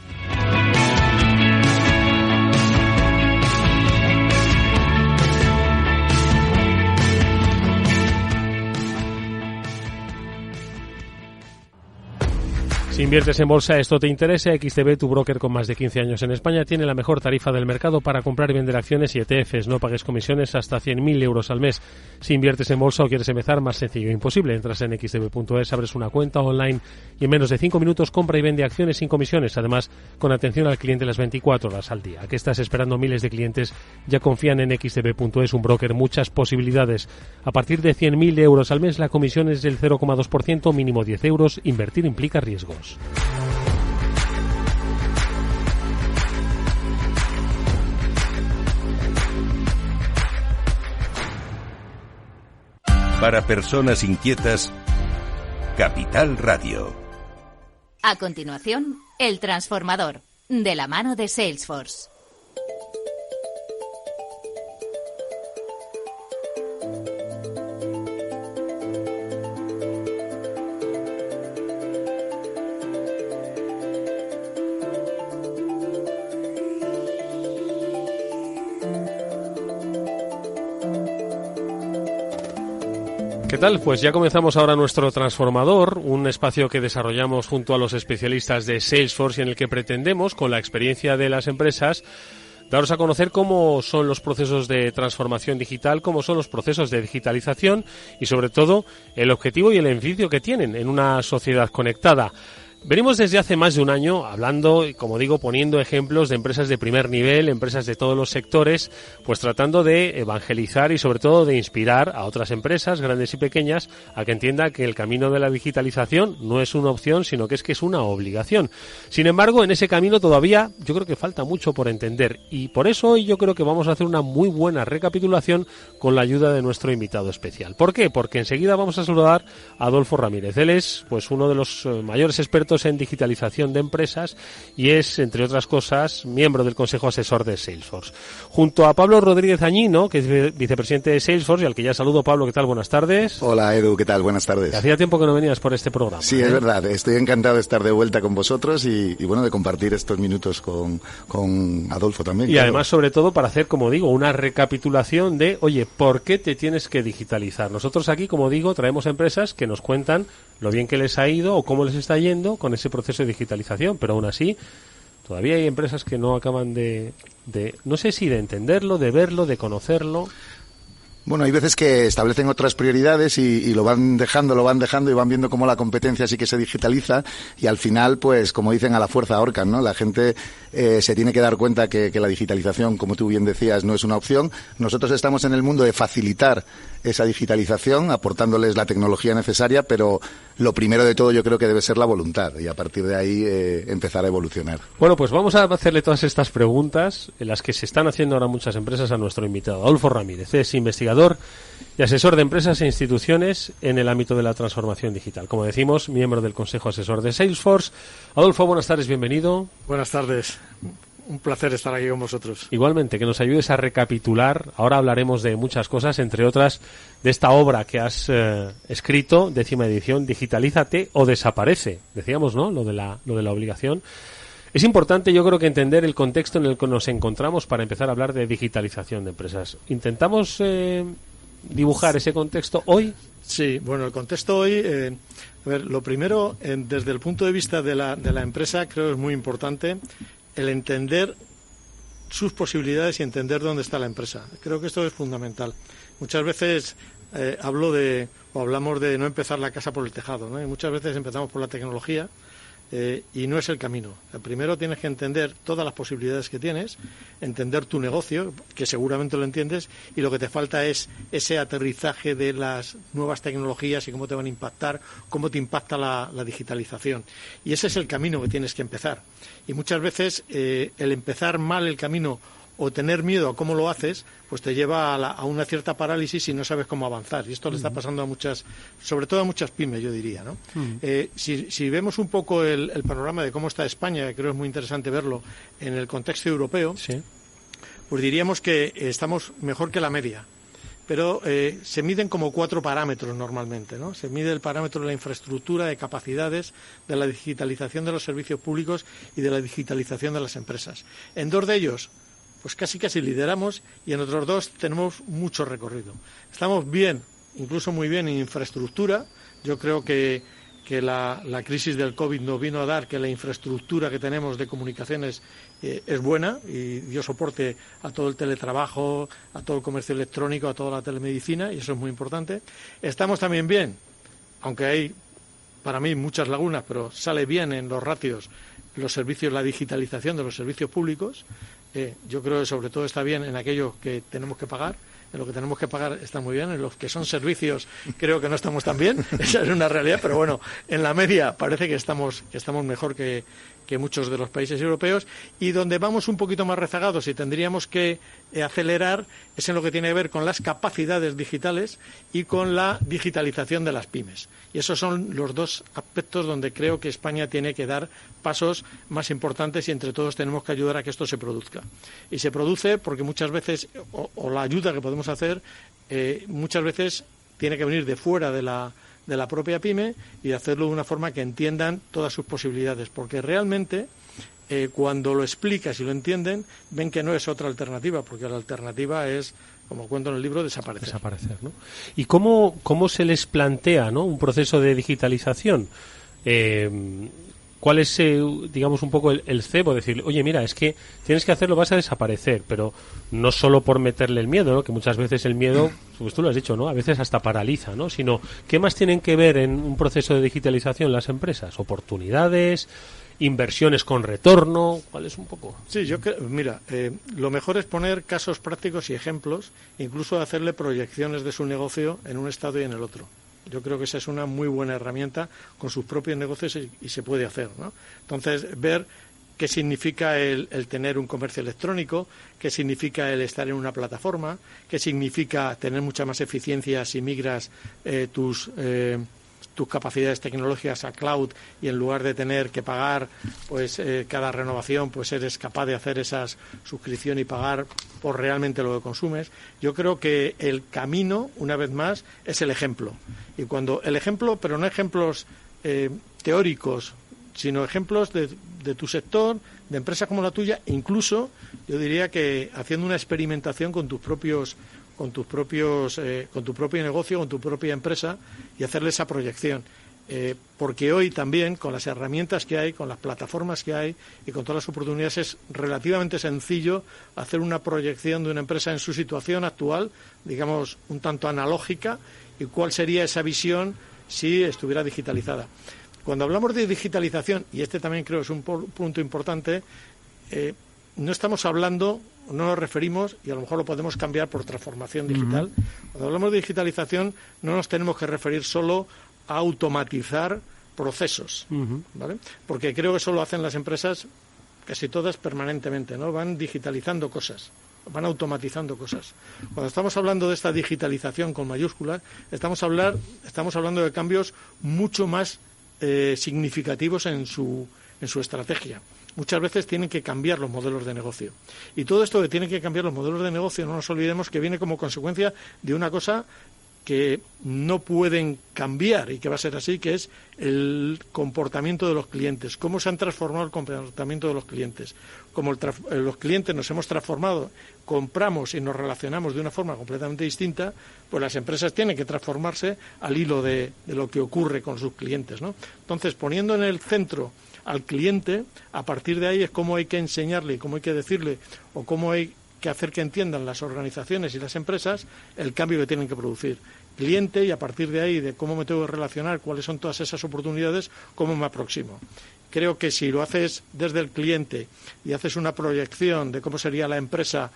Si inviertes en bolsa, esto te interesa. XTB, tu broker con más de 15 años en España, tiene la mejor tarifa del mercado para comprar y vender acciones y ETFs. No pagues comisiones hasta 100.000 euros al mes. Si inviertes en bolsa o quieres empezar, más sencillo imposible. Entras en xtb.es, abres una cuenta online y en menos de 5 minutos compra y vende acciones sin comisiones. Además, con atención al cliente las 24 horas al día. ¿A qué estás esperando? Miles de clientes ya confían en xtb.es, un broker, muchas posibilidades. A partir de 100.000 euros al mes, la comisión es del 0,2%, mínimo 10 euros. Invertir implica riesgos. Para personas inquietas, Capital Radio. A continuación, El Transformador, de la mano de Salesforce. ¿Qué tal? Pues ya comenzamos ahora nuestro Transformador, un espacio que desarrollamos junto a los especialistas de Salesforce y en el que pretendemos, con la experiencia de las empresas, daros a conocer cómo son los procesos de transformación digital, cómo son los procesos de digitalización y, sobre todo, el objetivo y el beneficio que tienen en una sociedad conectada. Venimos desde hace más de un año hablando y, como digo, poniendo ejemplos de empresas de primer nivel, empresas de todos los sectores, pues tratando de evangelizar y sobre todo de inspirar a otras empresas, grandes y pequeñas, a que entiendan que el camino de la digitalización no es una opción, sino que es una obligación. Sin embargo, en ese camino todavía yo creo que falta mucho por entender, y por eso hoy yo creo que vamos a hacer una muy buena recapitulación con la ayuda de nuestro invitado especial. ¿Por qué? Porque enseguida vamos a saludar a Adolfo Ramírez. Él es pues uno de los mayores expertos en digitalización de empresas y es, entre otras cosas, miembro del Consejo Asesor de Salesforce. Junto a Pablo Rodríguez Añino, que es vicepresidente de Salesforce y al que ya saludo. Pablo, ¿qué tal? Buenas tardes. Hola, Edu, ¿qué tal? Buenas tardes. Hacía tiempo que no venías por este programa. Sí, es verdad. Estoy encantado de estar de vuelta con vosotros y bueno, de compartir estos minutos con Adolfo también. Y claro, además, sobre todo, para hacer, como digo, una recapitulación de, oye, ¿por qué te tienes que digitalizar? Nosotros aquí, como digo, traemos empresas que nos cuentan lo bien que les ha ido o cómo les está yendo con ese proceso de digitalización, pero aún así todavía hay empresas que no acaban de no sé si de entenderlo, de verlo, de conocerlo. Bueno, hay veces que establecen otras prioridades y lo van dejando y van viendo cómo la competencia sí que se digitaliza y al final, pues, como dicen, a la fuerza ahorcan, ¿no? La gente se tiene que dar cuenta que la digitalización, como tú bien decías, no es una opción. Nosotros estamos en el mundo de facilitar esa digitalización, aportándoles la tecnología necesaria, pero lo primero de todo yo creo que debe ser la voluntad y a partir de ahí empezar a evolucionar. Bueno, pues vamos a hacerle todas estas preguntas en las que se están haciendo ahora muchas empresas a nuestro invitado. Adolfo Ramírez es investigador y asesor de empresas e instituciones en el ámbito de la transformación digital. Como decimos, miembro del Consejo Asesor de Salesforce. Adolfo, buenas tardes, bienvenido. Buenas tardes. Un placer estar aquí con vosotros. Igualmente, que nos ayudes a recapitular. Ahora hablaremos de muchas cosas, entre otras de esta obra que has escrito, 10ª edición, Digitalízate o desaparece. Decíamos, ¿no?, lo de la obligación. Es importante, yo creo, que entender el contexto en el que nos encontramos para empezar a hablar de digitalización de empresas. ¿Intentamos dibujar ese contexto hoy? Sí, bueno, el contexto hoy, a ver, lo primero, desde el punto de vista de la empresa, creo que es muy importante el entender sus posibilidades y entender dónde está la empresa. Creo que esto es fundamental. Muchas veces hablamos de no empezar la casa por el tejado, ¿no? Y muchas veces empezamos por la tecnología y no es el camino. Primero tienes que entender todas las posibilidades que tienes, entender tu negocio, que seguramente lo entiendes, y lo que te falta es ese aterrizaje de las nuevas tecnologías y cómo te van a impactar, cómo te impacta la digitalización. Y ese es el camino que tienes que empezar. Y muchas veces el empezar mal el camino o tener miedo a cómo lo haces, pues te lleva a una cierta parálisis y no sabes cómo avanzar. Y esto le está pasando a muchas, sobre todo a muchas pymes, yo diría, ¿no? Si vemos un poco el panorama de cómo está España, que creo es muy interesante verlo en el contexto europeo, pues diríamos que estamos mejor que la media. Pero se miden como 4 parámetros normalmente, ¿no? Se mide el parámetro de la infraestructura, de capacidades, de la digitalización de los servicios públicos y de la digitalización de las empresas. En 2 de ellos, pues casi lideramos, y en otros 2 tenemos mucho recorrido. Estamos bien, incluso muy bien en infraestructura. Yo creo que la crisis del COVID nos vino a dar que la infraestructura que tenemos de comunicaciones es buena y dio soporte a todo el teletrabajo, a todo el comercio electrónico, a toda la telemedicina, y eso es muy importante. Estamos también bien, aunque hay para mí muchas lagunas, pero sale bien en los ratios los servicios, la digitalización de los servicios públicos. Yo creo que sobre todo está bien en aquellos que tenemos que pagar. En lo que tenemos que pagar está muy bien, en los que son servicios creo que no estamos tan bien, esa es una realidad, pero bueno, en la media parece que estamos mejor que muchos de los países europeos, y donde vamos un poquito más rezagados y tendríamos que acelerar es en lo que tiene que ver con las capacidades digitales y con la digitalización de las pymes. Y esos son los 2 aspectos donde creo que España tiene que dar pasos más importantes, y entre todos tenemos que ayudar a que esto se produzca. Y se produce porque muchas veces, o la ayuda que podemos hacer, muchas veces tiene que venir de fuera de la propia pyme, y hacerlo de una forma que entiendan todas sus posibilidades, porque realmente cuando lo explicas y lo entienden, ven que no es otra alternativa, porque la alternativa es, como cuento en el libro, desaparecer, ¿no? ¿Y cómo se les plantea, ¿no?, un proceso de digitalización? ¿Cuál es, digamos, un poco el cebo? Decir, oye, mira, es que tienes que hacerlo, vas a desaparecer, pero no solo por meterle el miedo, ¿no?, que muchas veces el miedo, pues tú lo has dicho, ¿no?, a veces hasta paraliza, ¿no?, sino, ¿qué más tienen que ver en un proceso de digitalización las empresas? ¿Oportunidades? ¿Inversiones con retorno? ¿Cuál es un poco? Sí, yo creo, mira, lo mejor es poner casos prácticos y ejemplos, incluso hacerle proyecciones de su negocio en un estado y en el otro. Yo creo que esa es una muy buena herramienta con sus propios negocios y se puede hacer, ¿no? Entonces, ver qué significa el tener un comercio electrónico, qué significa el estar en una plataforma, qué significa tener mucha más eficiencia si migras tus capacidades tecnológicas a cloud, y en lugar de tener que pagar pues cada renovación, pues eres capaz de hacer esa suscripción y pagar por realmente lo que consumes. Yo creo que el camino, una vez más, es el ejemplo. Y cuando el ejemplo, pero no ejemplos teóricos, sino ejemplos de tu sector, de empresas como la tuya, incluso yo diría que haciendo una experimentación con tu propio negocio, con tu propia empresa, y hacerle esa proyección. Porque hoy también, con las herramientas que hay, con las plataformas que hay y con todas las oportunidades, es relativamente sencillo hacer una proyección de una empresa en su situación actual, digamos, un tanto analógica, y cuál sería esa visión si estuviera digitalizada. Cuando hablamos de digitalización, y este también creo es un punto importante, no estamos hablando, no nos referimos, y a lo mejor lo podemos cambiar por transformación digital. Cuando hablamos de digitalización, no nos tenemos que referir solo a automatizar procesos, ¿vale? Porque creo que eso lo hacen las empresas casi todas permanentemente, ¿no? Van digitalizando cosas, van automatizando cosas. Cuando estamos hablando de esta digitalización con mayúsculas, estamos hablando de cambios mucho más significativos en su estrategia. Muchas veces tienen que cambiar los modelos de negocio. Y todo esto que tienen que cambiar los modelos de negocio, no nos olvidemos que viene como consecuencia de una cosa que no pueden cambiar y que va a ser así, que es el comportamiento de los clientes. ¿Cómo se han transformado el comportamiento de los clientes? Como los clientes nos hemos transformado, compramos y nos relacionamos de una forma completamente distinta, pues las empresas tienen que transformarse al hilo de lo que ocurre con sus clientes, ¿no? Entonces, poniendo en el centro al cliente, a partir de ahí es cómo hay que enseñarle y cómo hay que decirle, o cómo hay que hacer que entiendan las organizaciones y las empresas el cambio que tienen que producir. Cliente, y a partir de ahí, de cómo me tengo que relacionar, cuáles son todas esas oportunidades, cómo me aproximo. Creo que si lo haces desde el cliente y haces una proyección de cómo sería la empresa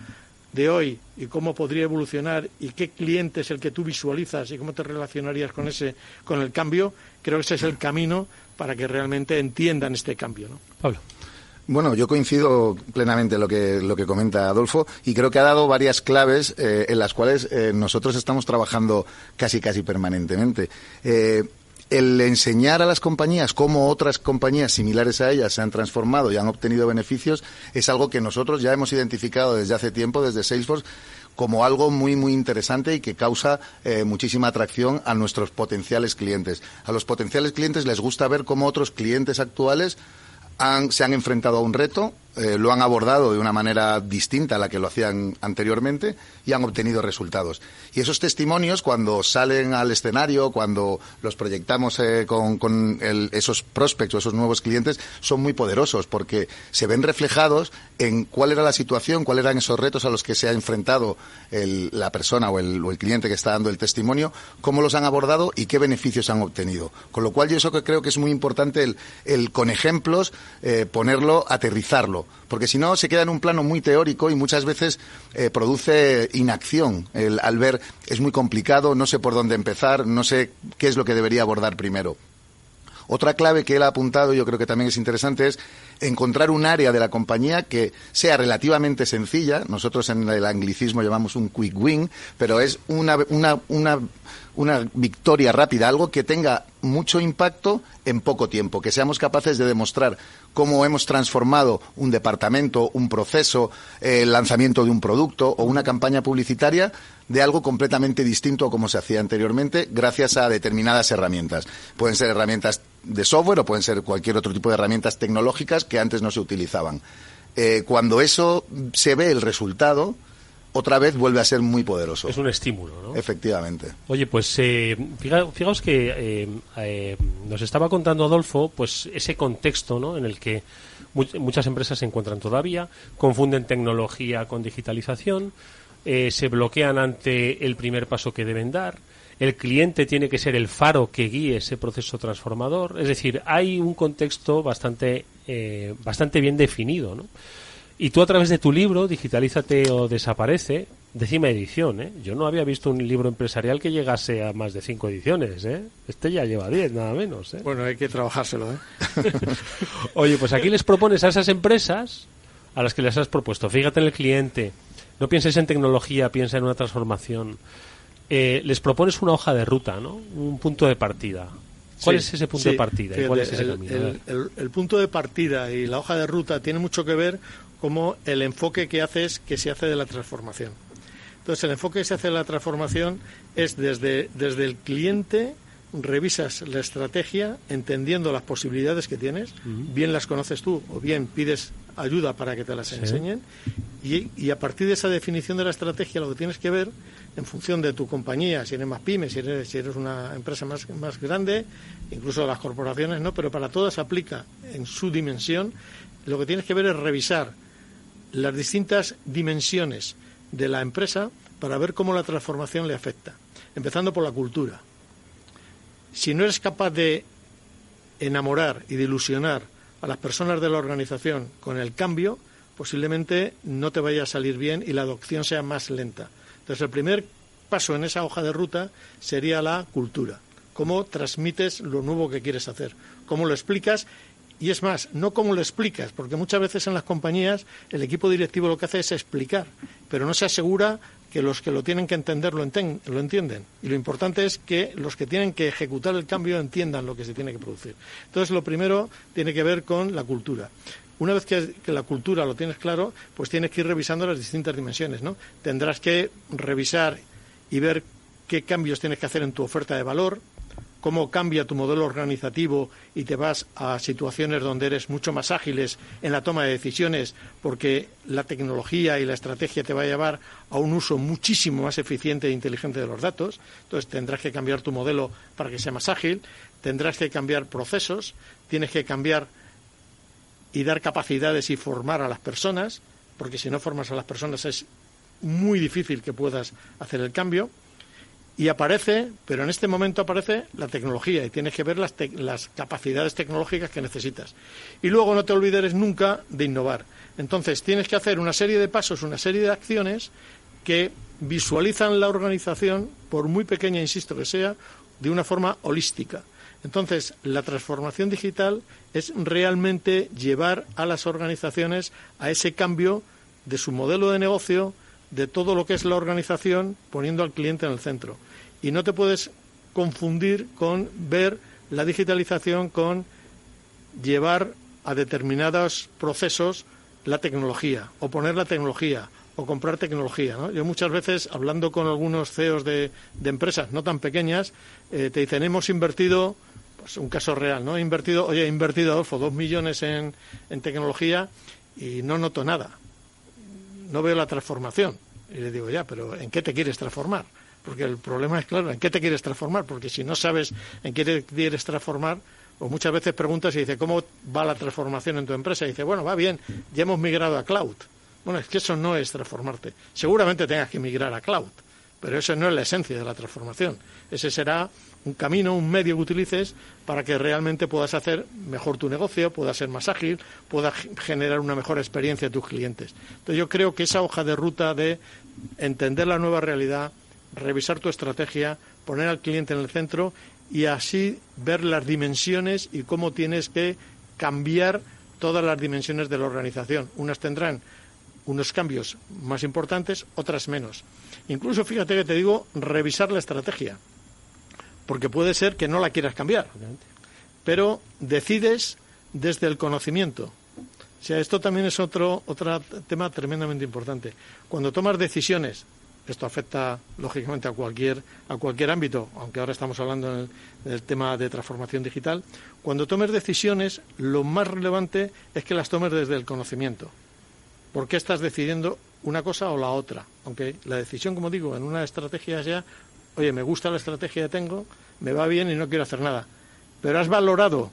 de hoy y cómo podría evolucionar y qué cliente es el que tú visualizas y cómo te relacionarías con el cambio, creo que ese es el camino para que realmente entiendan este cambio, ¿no? Pablo. Bueno, yo coincido plenamente en lo que comenta Adolfo y creo que ha dado varias claves en las cuales nosotros estamos trabajando casi permanentemente. El enseñar a las compañías cómo otras compañías similares a ellas se han transformado y han obtenido beneficios es algo que nosotros ya hemos identificado desde hace tiempo, desde Salesforce, como algo muy interesante y que causa muchísima atracción a nuestros potenciales clientes. A los potenciales clientes les gusta ver cómo otros clientes actuales se han enfrentado a un reto, lo han abordado de una manera distinta a la que lo hacían anteriormente y han obtenido resultados. Y esos testimonios, cuando salen al escenario, cuando los proyectamos con esos prospects o esos nuevos clientes, son muy poderosos porque se ven reflejados en cuál era la situación, cuáles eran esos retos a los que se ha enfrentado la persona o el cliente que está dando el testimonio, cómo los han abordado y qué beneficios han obtenido. Con lo cual yo eso que creo que es muy importante el con ejemplos ponerlo, aterrizarlo, porque si no se queda en un plano muy teórico y muchas veces produce inacción. Al ver es muy complicado, no sé por dónde empezar, no sé qué es lo que debería abordar primero. Otra clave que él ha apuntado, yo creo que también es interesante, es encontrar un área de la compañía que sea relativamente sencilla. Nosotros en el anglicismo llamamos un quick win, pero es una victoria rápida, algo que tenga mucho impacto en poco tiempo, que seamos capaces de demostrar cómo hemos transformado un departamento, un proceso, el lanzamiento de un producto o una campaña publicitaria de algo completamente distinto a como se hacía anteriormente gracias a determinadas herramientas. Pueden ser herramientas de software o pueden ser cualquier otro tipo de herramientas tecnológicas que antes no se utilizaban. Cuando eso se ve el resultado, otra vez vuelve a ser muy poderoso. Es un estímulo, ¿no? Efectivamente. Oye, pues fijaos que nos estaba contando Adolfo pues ese contexto, ¿no?, en el que muchas empresas se encuentran todavía, confunden tecnología con digitalización, se bloquean ante el primer paso que deben dar. El cliente tiene que ser el faro que guíe ese proceso transformador. Es decir, hay un contexto bastante bien definido, ¿no? Y tú, a través de tu libro, Digitalízate o Desaparece, 10ª edición, yo no había visto un libro empresarial que llegase a más de 5 ediciones, Este ya lleva 10, nada menos, Bueno, hay que trabajárselo, Oye, pues aquí les propones a esas empresas a las que les has propuesto, fíjate en el cliente, no pienses en tecnología, piensa en una transformación. Les propones una hoja de ruta, ¿no? Un punto de partida. ¿Cuál es ese punto de partida? Fíjate, ¿Y cuál es ese camino? El punto de partida y la hoja de ruta tiene mucho que ver como el enfoque que se hace de la transformación. Entonces, el enfoque que se hace de la transformación es desde el cliente, revisas la estrategia entendiendo las posibilidades que tienes, bien las conoces tú o bien pides ayuda para que te las enseñen, y a partir de esa definición de la estrategia lo que tienes que ver, en función de tu compañía, si eres más pyme, si eres una empresa más grande, incluso las corporaciones, ¿no? Pero para todas aplica en su dimensión. Lo que tienes que ver es revisar las distintas dimensiones de la empresa para ver cómo la transformación le afecta, empezando por la cultura. Si no eres capaz de enamorar y de ilusionar a las personas de la organización con el cambio, posiblemente no te vaya a salir bien y la adopción sea más lenta. Entonces, el primer paso en esa hoja de ruta sería la cultura. Cómo transmites lo nuevo que quieres hacer, cómo lo explicas. Y es más, no cómo lo explicas, porque muchas veces en las compañías el equipo directivo lo que hace es explicar, pero no se asegura que los que lo tienen que entender lo entienden. Y lo importante es que los que tienen que ejecutar el cambio entiendan lo que se tiene que producir. Entonces, lo primero tiene que ver con la cultura. Una vez que la cultura lo tienes claro, pues tienes que ir revisando las distintas dimensiones, ¿no? Tendrás que revisar y ver qué cambios tienes que hacer en tu oferta de valor, cómo cambia tu modelo organizativo y te vas a situaciones donde eres mucho más ágiles en la toma de decisiones porque la tecnología y la estrategia te va a llevar a un uso muchísimo más eficiente e inteligente de los datos. Entonces tendrás que cambiar tu modelo para que sea más ágil, tendrás que cambiar procesos, tienes que cambiar y dar capacidades y formar a las personas, porque si no formas a las personas es muy difícil que puedas hacer el cambio. Y pero en este momento aparece la tecnología y tienes que ver las capacidades tecnológicas que necesitas. Y luego no te olvides nunca de innovar. Entonces tienes que hacer una serie de pasos, una serie de acciones que visualizan la organización, por muy pequeña, insisto, que sea, de una forma holística. Entonces, la transformación digital es realmente llevar a las organizaciones a ese cambio de su modelo de negocio, de todo lo que es la organización, poniendo al cliente en el centro. Y no te puedes confundir con ver la digitalización con llevar a determinados procesos la tecnología, o poner la tecnología, o comprar tecnología, ¿no? Yo muchas veces, hablando con algunos CEOs de empresas no tan pequeñas, te dicen, hemos invertido, pues un caso real, ¿no? He invertido, Adolfo, 2 millones en tecnología y no noto nada. No veo la transformación. Y le digo, ya, pero ¿en qué te quieres transformar? Porque el problema es, claro, ¿en qué te quieres transformar? Porque si no sabes en qué te quieres transformar, o muchas veces preguntas y dice, ¿cómo va la transformación en tu empresa? Y dice, bueno, va bien, ya hemos migrado a cloud. Bueno, es que eso no es transformarte. Seguramente tengas que migrar a cloud, pero eso no es la esencia de la transformación. Ese será un camino, un medio que utilices para que realmente puedas hacer mejor tu negocio, puedas ser más ágil, puedas generar una mejor experiencia a tus clientes. Entonces yo creo que esa hoja de ruta de entender la nueva realidad, revisar tu estrategia, poner al cliente en el centro y así ver las dimensiones y cómo tienes que cambiar todas las dimensiones de la organización. Unas tendrán unos cambios más importantes, otras menos. Incluso, fíjate que te digo, revisar la estrategia, porque puede ser que no la quieras cambiar, pero decides desde el conocimiento. O sea, esto también es otro tema tremendamente importante. Cuando tomas decisiones, esto afecta lógicamente a cualquier ámbito, aunque ahora estamos hablando del tema de transformación digital. Cuando tomes decisiones, lo más relevante es que las tomes desde el conocimiento. ¿Por qué estás decidiendo una cosa o la otra? Aunque la decisión, como digo, en una estrategia sea, oye, me gusta la estrategia que tengo, me va bien y no quiero hacer nada. Pero has valorado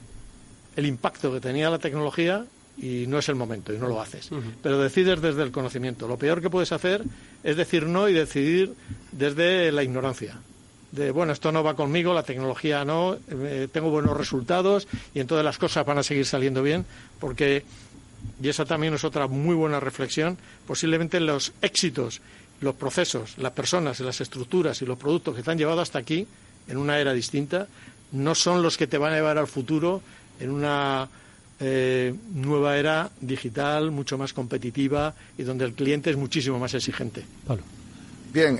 el impacto que tenía la tecnología y no es el momento y no lo haces. Pero decides desde el conocimiento. Lo peor que puedes hacer es decir no y decidir desde la ignorancia. De, bueno, esto no va conmigo, la tecnología no, tengo buenos resultados y entonces las cosas van a seguir saliendo bien, porque, y esa también es otra muy buena reflexión, posiblemente los éxitos, los procesos, las personas, las estructuras y los productos que te han llevado hasta aquí, en una era distinta, no son los que te van a llevar al futuro en una nueva era digital, mucho más competitiva y donde el cliente es muchísimo más exigente. Pablo. Bien,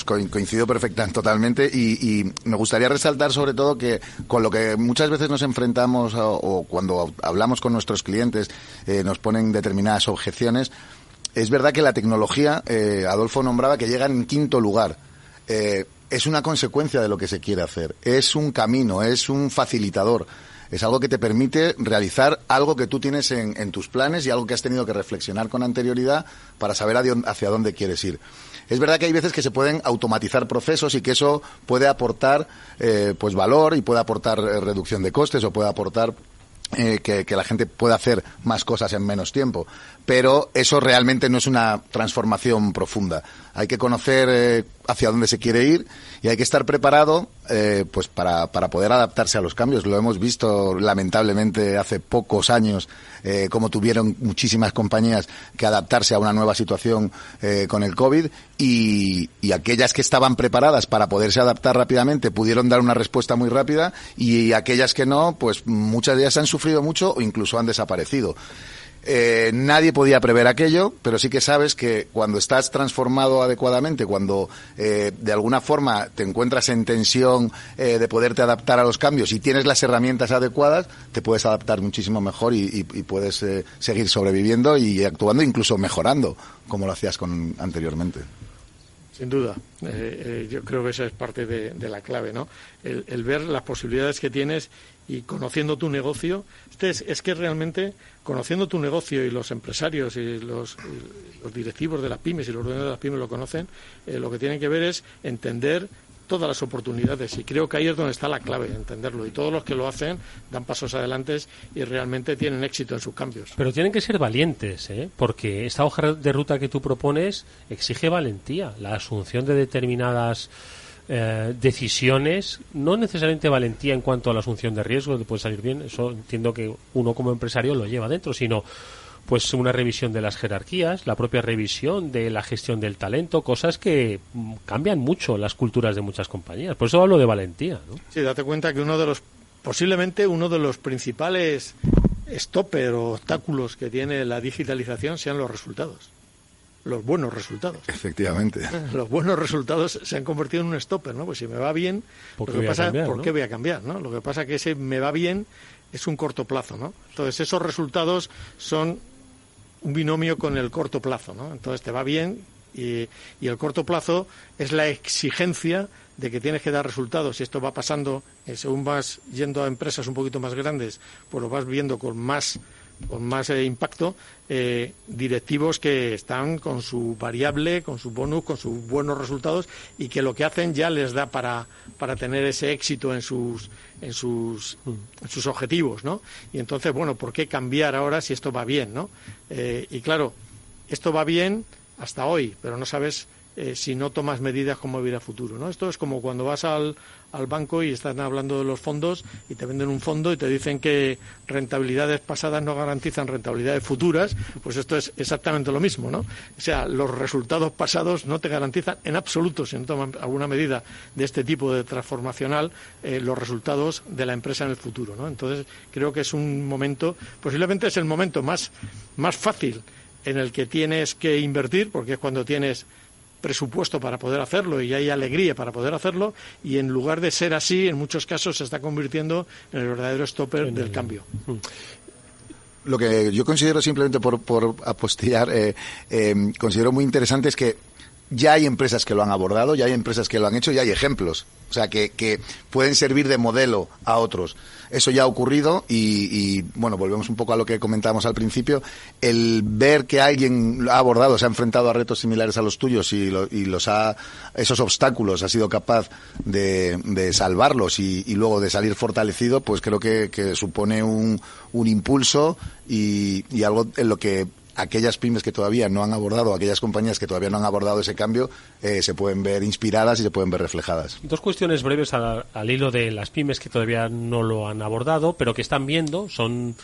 coincido perfectamente, totalmente, y me gustaría resaltar sobre todo que con lo que muchas veces nos enfrentamos o cuando hablamos con nuestros clientes nos ponen determinadas objeciones. Es verdad que la tecnología, Adolfo nombraba que llega en quinto lugar. Es una consecuencia de lo que se quiere hacer, es un camino, es un facilitador. Es algo que te permite realizar algo que tú tienes en tus planes y algo que has tenido que reflexionar con anterioridad para saber hacia dónde quieres ir. Es verdad que hay veces que se pueden automatizar procesos y que eso puede aportar pues valor y puede aportar reducción de costes o puede aportar que la gente pueda hacer más cosas en menos tiempo. Pero eso realmente no es una transformación profunda. Hay que conocer hacia dónde se quiere ir y hay que estar preparado pues para poder adaptarse a los cambios. Lo hemos visto lamentablemente hace pocos años cómo tuvieron muchísimas compañías que adaptarse a una nueva situación con el COVID y aquellas que estaban preparadas para poderse adaptar rápidamente pudieron dar una respuesta muy rápida y aquellas que no, pues muchas de ellas han sufrido mucho o incluso han desaparecido. Nadie podía prever aquello, pero sí que sabes que cuando estás transformado adecuadamente, cuando de alguna forma te encuentras en tensión de poderte adaptar a los cambios y tienes las herramientas adecuadas, te puedes adaptar muchísimo mejor y puedes seguir sobreviviendo y actuando, incluso mejorando, como lo hacías anteriormente. Sin duda. Yo creo que esa es parte de la clave, ¿no? El ver las posibilidades que tienes y conociendo tu negocio. Es que realmente, conociendo tu negocio y los empresarios y los directivos de las pymes y los dueños de las pymes lo conocen, lo que tienen que ver es entender todas las oportunidades y creo que ahí es donde está la clave, entenderlo, y todos los que lo hacen dan pasos adelante y realmente tienen éxito en sus cambios. Pero tienen que ser valientes, porque esta hoja de ruta que tú propones exige valentía, la asunción de determinadas decisiones, no necesariamente valentía en cuanto a la asunción de riesgo, que puede salir bien, eso entiendo que uno como empresario lo lleva dentro, sino pues una revisión de las jerarquías, la propia revisión de la gestión del talento, cosas que cambian mucho las culturas de muchas compañías. Por eso hablo de valentía, ¿no? Sí, date cuenta que posiblemente uno de los principales stopper o obstáculos que tiene la digitalización sean los resultados. Los buenos resultados. Efectivamente. Los buenos resultados se han convertido en un stopper, ¿no? Pues si me va bien, ¿por qué voy a cambiar, ¿no? Lo que pasa es que ese me va bien es un corto plazo, ¿no? Entonces esos resultados son un binomio con el corto plazo, ¿no? Entonces te va bien y el corto plazo es la exigencia de que tienes que dar resultados, y esto va pasando, según vas yendo a empresas un poquito más grandes, pues lo vas viendo con más impacto, directivos que están con su variable, con su bonus, con sus buenos resultados, y que lo que hacen ya les da para tener ese éxito en sus objetivos, ¿no? Y entonces, bueno, ¿por qué cambiar ahora si esto va bien, ¿no? Y claro, esto va bien hasta hoy, pero no sabes si no tomas medidas cómo ir a futuro, ¿no? Esto es como cuando vas al banco y están hablando de los fondos y te venden un fondo y te dicen que rentabilidades pasadas no garantizan rentabilidades futuras. Pues esto es exactamente lo mismo, ¿no? O sea, los resultados pasados no te garantizan en absoluto, si no toman alguna medida de este tipo de transformacional, los resultados de la empresa en el futuro, ¿no? Entonces creo que es un momento, posiblemente es el momento más fácil en el que tienes que invertir, porque es cuando tienes presupuesto para poder hacerlo y hay alegría para poder hacerlo, y en lugar de ser así, en muchos casos se está convirtiendo en el verdadero stopper del cambio. Lo que yo considero, simplemente por apostillar, considero muy interesante es que ya hay empresas que lo han abordado, ya hay empresas que lo han hecho, ya hay ejemplos. O sea, que pueden servir de modelo a otros. Eso ya ha ocurrido y, bueno, volvemos un poco a lo que comentábamos al principio. El ver que alguien lo ha abordado, se ha enfrentado a retos similares a los tuyos y esos obstáculos ha sido capaz de salvarlos y luego de salir fortalecido, pues creo que supone un impulso y algo en lo que aquellas pymes que todavía no han abordado, aquellas compañías que todavía no han abordado ese cambio, se pueden ver inspiradas y se pueden ver reflejadas. Dos cuestiones breves al hilo de las pymes que todavía no lo han abordado, pero que están viendo, son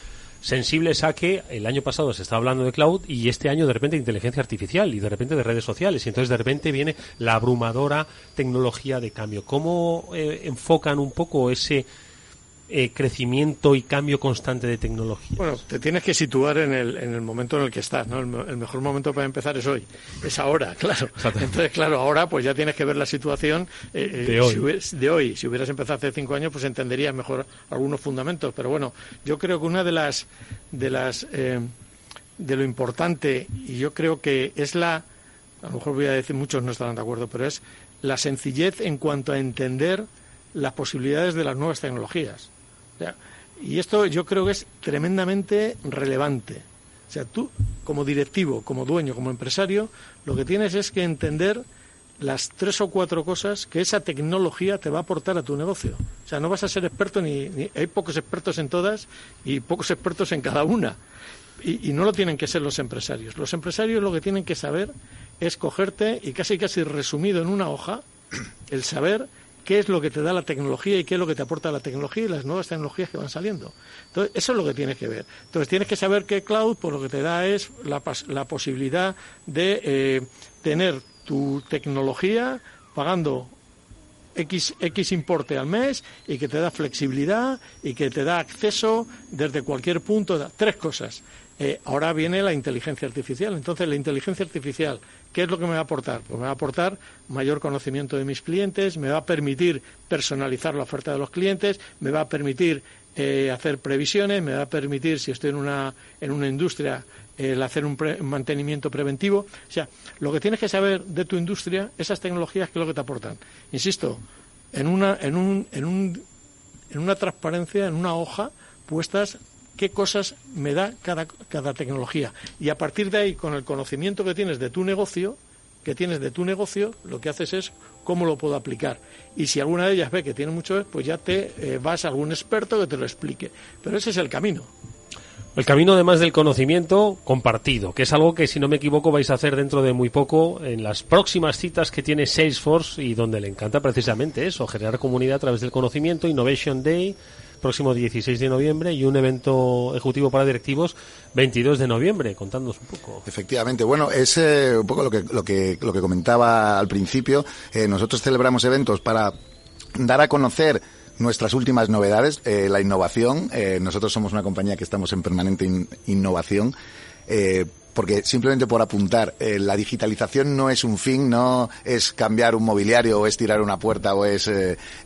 sensibles a que el año pasado se estaba hablando de cloud y este año de repente de inteligencia artificial y de repente de redes sociales, y entonces de repente viene la abrumadora tecnología de cambio. ¿Cómo enfocan un poco ese crecimiento y cambio constante de tecnología? Bueno, te tienes que situar en el momento en el que estás, ¿no? El mejor momento para empezar es hoy, es ahora, claro. Entonces, claro, ahora pues ya tienes que ver la situación de hoy. Si hubieras empezado hace 5 años, pues entenderías mejor algunos fundamentos. Pero bueno, yo creo que una de lo importante, y yo creo que es a lo mejor voy a decir, muchos no estarán de acuerdo, pero es la sencillez en cuanto a entender las posibilidades de las nuevas tecnologías. O sea, y esto yo creo que es tremendamente relevante. O sea, tú, como directivo, como dueño, como empresario, lo que tienes es que entender las 3 o 4 cosas que esa tecnología te va a aportar a tu negocio. O sea, no vas a ser experto ni hay pocos expertos en todas y pocos expertos en cada una. Y no lo tienen que ser los empresarios. Los empresarios lo que tienen que saber es cogerte y casi resumido en una hoja, el saber qué es lo que te da la tecnología y qué es lo que te aporta la tecnología y las nuevas tecnologías que van saliendo. Entonces, eso es lo que tienes que ver. Entonces, tienes que saber que cloud, pues lo que te da es la posibilidad de tener tu tecnología pagando X importe al mes y que te da flexibilidad y que te da acceso desde cualquier punto. 3 cosas. Ahora viene la inteligencia artificial. Entonces, la inteligencia artificial, ¿qué es lo que me va a aportar? Pues me va a aportar mayor conocimiento de mis clientes, me va a permitir personalizar la oferta de los clientes, me va a permitir hacer previsiones, me va a permitir, si estoy en una industria, el hacer un mantenimiento preventivo. O sea, lo que tienes que saber de tu industria, esas tecnologías, ¿qué es lo que te aportan? Insisto, en una transparencia, en una hoja, puestas qué cosas me da cada tecnología. Y a partir de ahí, con el conocimiento que tienes de tu negocio, lo que haces es cómo lo puedo aplicar. Y si alguna de ellas ve que tiene mucho, pues ya te vas a algún experto que te lo explique. Pero ese es el camino. El camino, además del conocimiento compartido, que es algo que, si no me equivoco, vais a hacer dentro de muy poco en las próximas citas que tiene Salesforce y donde le encanta precisamente eso, generar comunidad a través del conocimiento. Innovation Day, próximo 16 de noviembre, y un evento ejecutivo para directivos 22 de noviembre. Contándonos un poco. Efectivamente. Bueno, es un poco lo que comentaba al principio. Nosotros celebramos eventos para dar a conocer nuestras últimas novedades, la innovación. Nosotros somos una compañía que estamos en permanente innovación, porque simplemente por apuntar, la digitalización no es un fin, no es cambiar un mobiliario o es tirar una puerta o es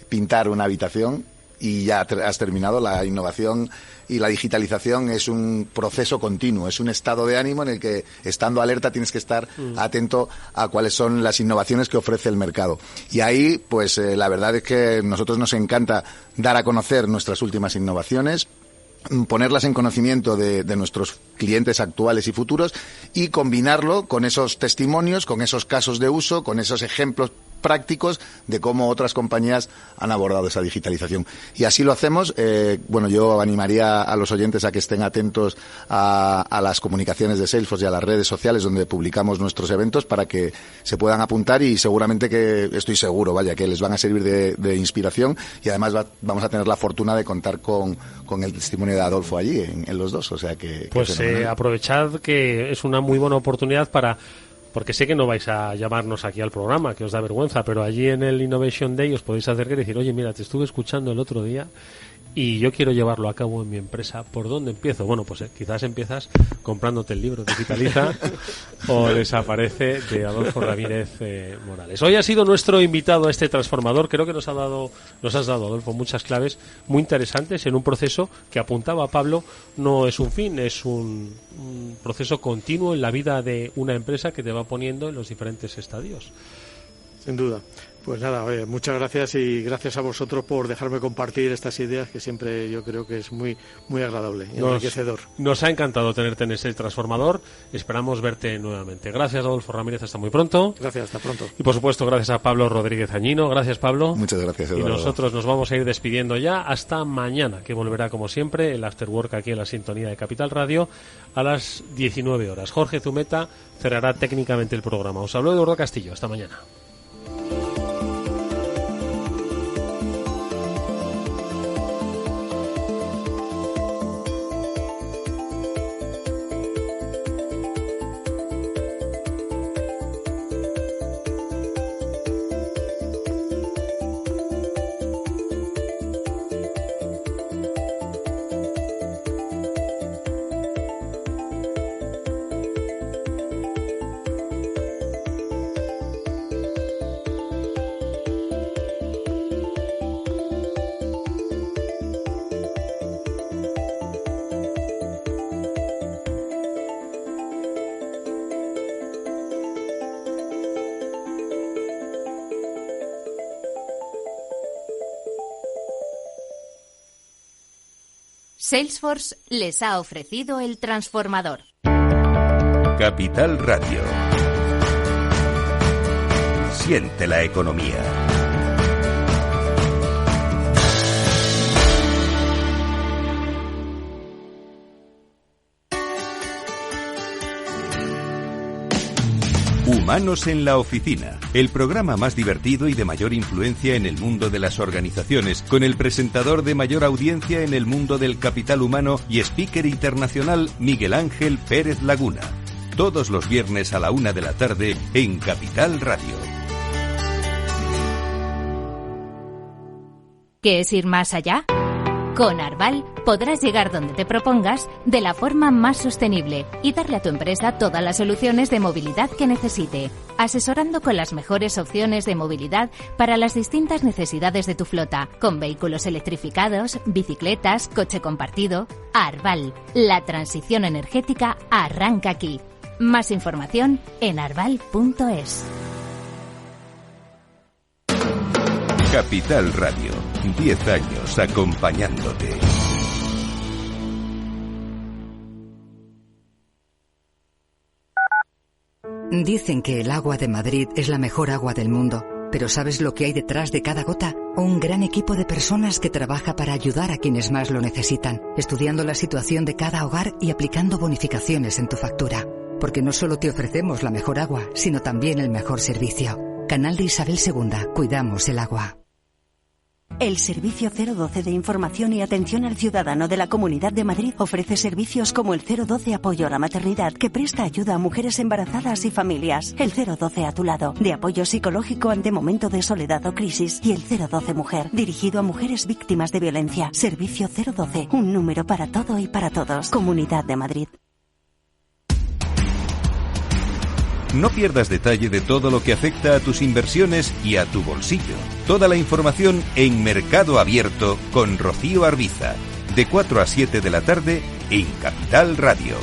pintar una habitación y ya has terminado. La innovación y la digitalización es un proceso continuo, es un estado de ánimo en el que, estando alerta, tienes que estar atento a cuáles son las innovaciones que ofrece el mercado. Y ahí, pues la verdad es que a nosotros nos encanta dar a conocer nuestras últimas innovaciones, ponerlas en conocimiento de nuestros clientes actuales y futuros y combinarlo con esos testimonios, con esos casos de uso, con esos ejemplos prácticos de cómo otras compañías han abordado esa digitalización. Y así lo hacemos. Bueno, yo animaría a los oyentes a que estén atentos a las comunicaciones de Salesforce y a las redes sociales donde publicamos nuestros eventos para que se puedan apuntar, y seguramente estoy seguro, que les van a servir de inspiración, y además vamos a tener la fortuna de contar con el testimonio de Adolfo allí en los dos. O sea que pues aprovechad que es una muy buena oportunidad porque sé que no vais a llamarnos aquí al programa, que os da vergüenza, pero allí en el Innovation Day os podéis acercar y decir, oye, mira, te estuve escuchando el otro día y yo quiero llevarlo a cabo en mi empresa. ¿Por dónde empiezo? Bueno, pues quizás empiezas comprándote el libro Digitaliza o Desaparece, de Adolfo Ramírez Morales. Hoy ha sido nuestro invitado a este transformador. Creo que nos has dado, Adolfo, muchas claves muy interesantes en un proceso que, apuntaba Pablo, no es un fin, es un proceso continuo en la vida de una empresa que te va poniendo en los diferentes estadios. Sin duda. Pues nada, muchas gracias, y gracias a vosotros por dejarme compartir estas ideas, que siempre yo creo que es muy muy agradable y enriquecedor. Nos ha encantado tenerte en este transformador. Esperamos verte nuevamente. Gracias, Adolfo Ramírez. Hasta muy pronto. Gracias, hasta pronto. Y por supuesto, gracias a Pablo Rodríguez Añino. Gracias, Pablo. Muchas gracias, Eduardo. Y nosotros nos vamos a ir despidiendo ya hasta mañana, que volverá como siempre el After Work aquí en la sintonía de Capital Radio a las 19 horas. Jorge Zumeta cerrará técnicamente el programa. Os habló Eduardo Castillo. Hasta mañana. Salesforce les ha ofrecido el transformador. Capital Radio. Siente la economía. Humanos en la Oficina, el programa más divertido y de mayor influencia en el mundo de las organizaciones, con el presentador de mayor audiencia en el mundo del capital humano y speaker internacional Miguel Ángel Pérez Laguna. Todos los viernes a la 1 de la tarde en Capital Radio. ¿Qué es ir más allá? Con Arval podrás llegar donde te propongas de la forma más sostenible y darle a tu empresa todas las soluciones de movilidad que necesite, asesorando con las mejores opciones de movilidad para las distintas necesidades de tu flota, con vehículos electrificados, bicicletas, coche compartido. Arval, la transición energética arranca aquí. Más información en arval.es. Capital Radio, 10 años acompañándote. Dicen que el agua de Madrid es la mejor agua del mundo, pero ¿sabes lo que hay detrás de cada gota? Un gran equipo de personas que trabaja para ayudar a quienes más lo necesitan, estudiando la situación de cada hogar y aplicando bonificaciones en tu factura. Porque no solo te ofrecemos la mejor agua, sino también el mejor servicio. Canal de Isabel II. Cuidamos el agua. El Servicio 012 de Información y Atención al Ciudadano de la Comunidad de Madrid ofrece servicios como el 012 Apoyo a la Maternidad, que presta ayuda a mujeres embarazadas y familias. El 012 A tu lado, de apoyo psicológico ante momento de soledad o crisis. Y el 012 Mujer, dirigido a mujeres víctimas de violencia. Servicio 012, un número para todo y para todos. Comunidad de Madrid. No pierdas detalle de todo lo que afecta a tus inversiones y a tu bolsillo. Toda la información en Mercado Abierto con Rocío Arbiza, de 4 a 7 de la tarde en Capital Radio.